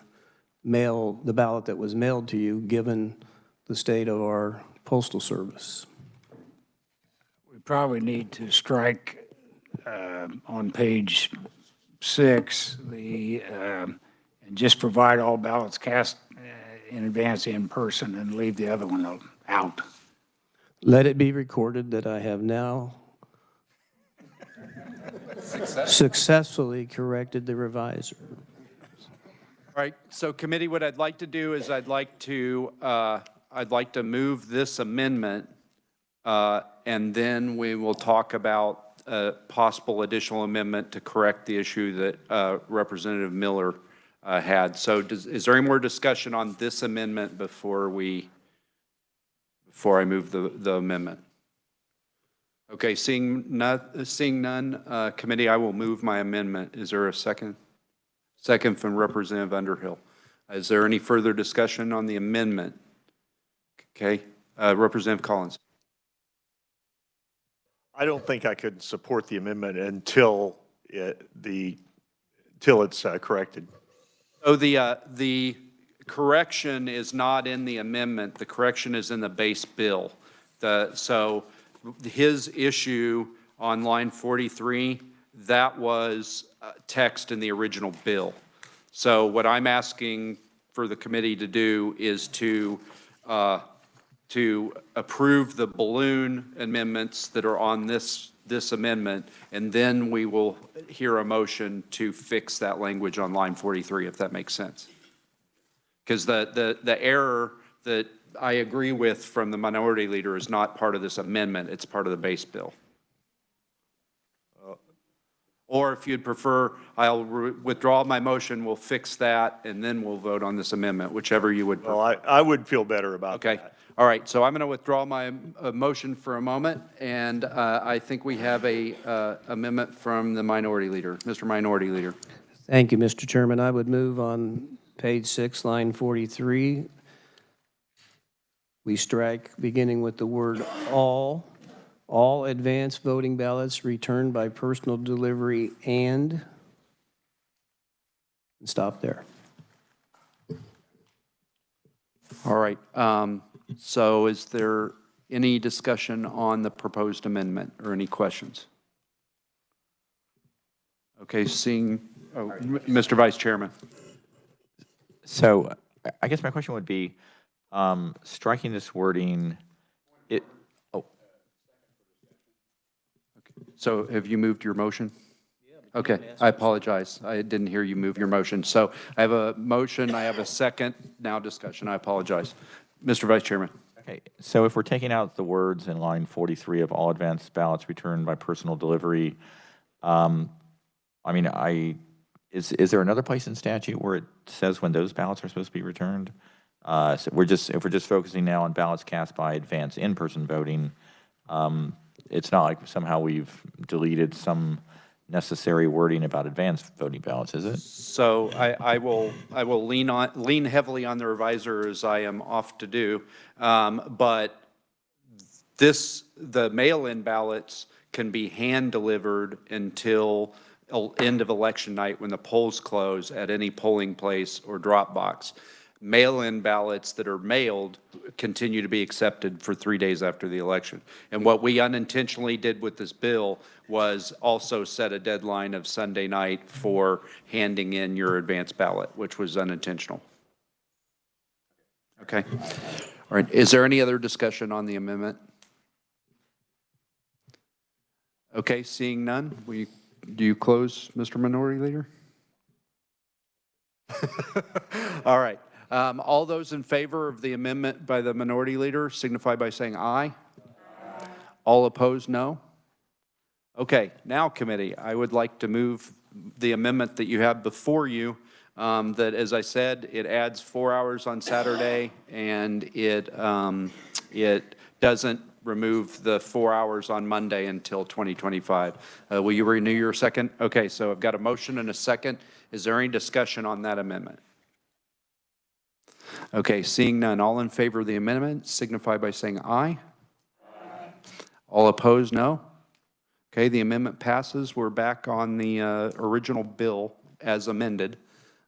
mail the ballot that was mailed to you, given the state of our postal service. probably need to strike on page 6, and just provide all ballots cast in advance in person and leave the other one out. Let it be recorded that I have now successfully corrected the revisor. All right, so committee, what I'd like to do is I'd like to move this amendment, and then we will talk about a possible additional amendment to correct the issue that Representative Miller had. So is there any more discussion on this amendment before I move the amendment? Okay, seeing none, committee, I will move my amendment. Is there a second? Second from Representative Underhill. Is there any further discussion on the amendment? Okay, Representative Collins. I don't think I could support the amendment until it's corrected. So the correction is not in the amendment. The correction is in the base bill. So his issue on line 43, that was text in the original bill. So what I'm asking for the committee to do is to approve the balloon amendments that are on this amendment, and then we will hear a motion to fix that language on line 43, if that makes sense. Because the error that I agree with from the minority leader is not part of this amendment, it's part of the base bill. Or if you'd prefer, I'll withdraw my motion, we'll fix that, and then we'll vote on this amendment, whichever you would prefer. Well, I would feel better about that. Okay. All right, so I'm going to withdraw my motion for a moment, and I think we have a amendment from the minority leader. Mr. Minority Leader. Thank you, Mr. Chairman. I would move on page 6, line 43. We strike, beginning with the word all advance voting ballots returned by personal delivery and stop there. All right. So is there any discussion on the proposed amendment or any questions? Okay, Mr. Vice Chairman. So I guess my question would be, striking this wording, So have you moved your motion? Okay, I apologize. I didn't hear you move your motion. So I have a motion, I have a second, now discussion. I apologize. Mr. Vice Chairman. okay, so if we're taking out the words in line 43 of all advanced ballots returned by personal delivery, is there another place in statute where it says when those ballots are supposed to be returned? So if we're just focusing now on ballots cast by advance in-person voting, it's not like somehow we've deleted some necessary wording about advanced voting ballots, is it? So I will lean heavily on the revisor, as I am off to do, but the mail-in ballots can be hand-delivered until end of election night when the polls close at any polling place or drop box. Mail-in ballots that are mailed continue to be accepted for 3 days after the election. And what we unintentionally did with this bill was also set a deadline of Sunday night for handing in your advance ballot, which was unintentional. Okay. All right. Is there any other discussion on the amendment? Okay, seeing none, do you close, Mr. Minority Leader? All right. All those in favor of the amendment by the minority leader signify by saying aye. All opposed, no. Okay, now committee, I would like to move the amendment that you have before you, that, as I said, it adds 4 hours on Saturday, and it doesn't remove the 4 hours on Monday until 2025. Will you renew your second? Okay, so I've got a motion and a second. Is there any discussion on that amendment? Okay, seeing none, all in favor of the amendment signify by saying aye. Aye. All opposed, no. Okay, the amendment passes. We're back on the original bill as amended.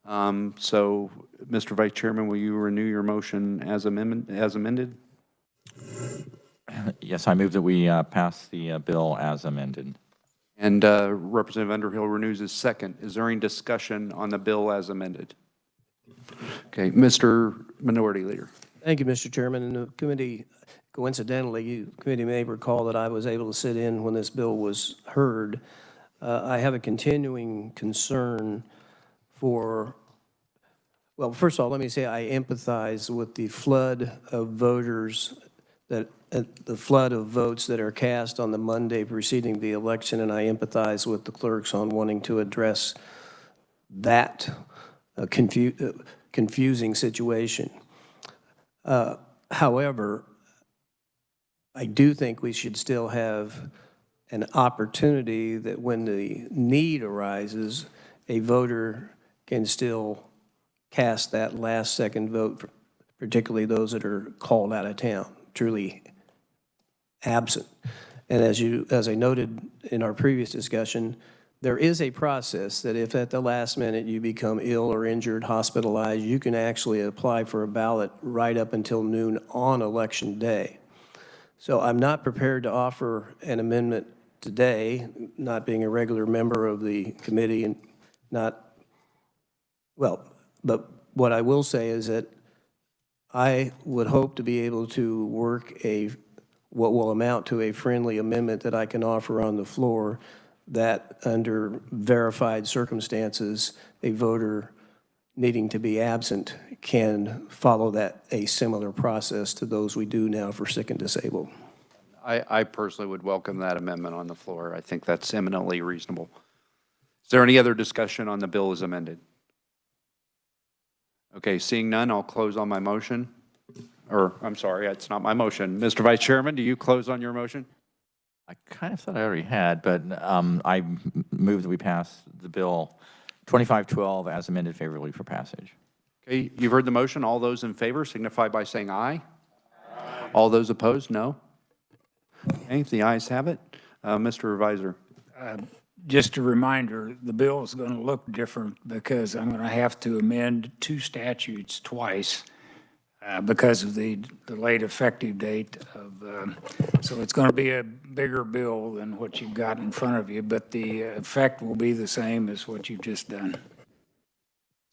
So, Mr. Vice Chairman, will you renew your motion as amended? Yes, I move that we pass the bill as amended. And Representative Underhill renews his second. Is there any discussion on the bill as amended? Okay, Mr. Minority Leader. Thank you, Mr. Chairman. And the committee, coincidentally, you committee may recall that I was able to sit in when this bill was heard. I have a continuing concern for, well, first of all, let me say I empathize with the flood of voters the flood of votes that are cast on the Monday preceding the election, and I empathize with the clerks on wanting to address that confusing situation. However, I do think we should still have an opportunity that when the need arises, a voter can still cast that last second vote, particularly those that are called out of town, truly absent. And as I noted in our previous discussion, there is a process that if at the last minute you become ill or injured, hospitalized, you can actually apply for a ballot right up until noon on Election Day. So I'm not prepared to offer an amendment today, not being a regular member of the committee and not, well, but what I will say is that I would hope to be able to work what will amount to a friendly amendment that I can offer on the floor that under verified circumstances, a voter needing to be absent can follow a similar process to those we do now for sick and disabled. I personally would welcome that amendment on the floor. I think that's eminently reasonable. Is there any other discussion on the bill as amended? Okay, seeing none, I'll close on my motion. Or, I'm sorry, it's not my motion. Mr. Vice Chairman, do you close on your motion? I kind of thought I already had, but I move that we pass the bill 2512 as amended favorably for passage. Okay, you've heard the motion. All those in favor signify by saying aye. Aye. All those opposed, no. Okay, the ayes have it. Mr. Revisor. Just a reminder, the bill is going to look different because I'm going to have to amend 2 statutes twice because of the delayed effective date of, so it's going to be a bigger bill than what you've got in front of you, but the effect will be the same as what you've just done.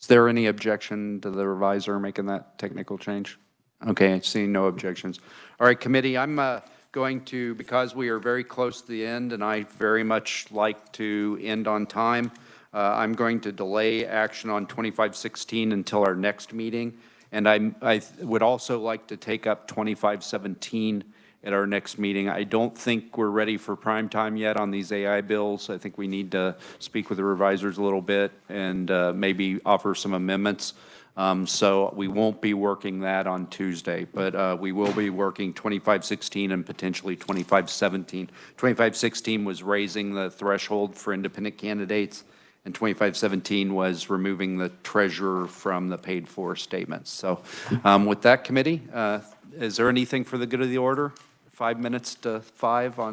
Is there any objection to the revisor making that technical change? Okay, seeing no objections. All right, committee, I'm going to, because we are very close to the end and I very much like to end on time, I'm going to delay action on 2516 until our next meeting. And I would also like to take up 2517 at our next meeting. I don't think we're ready for prime time yet on these AI bills. I think we need to speak with the revisors a little bit and maybe offer some amendments. So we won't be working that on Tuesday, but we will be working 2516 and potentially 2517. 2516 was raising the threshold for independent candidates, and 2517 was removing the treasurer from the paid-for statements. So with that, committee, is there anything for the good of the order? 5 minutes to 5 on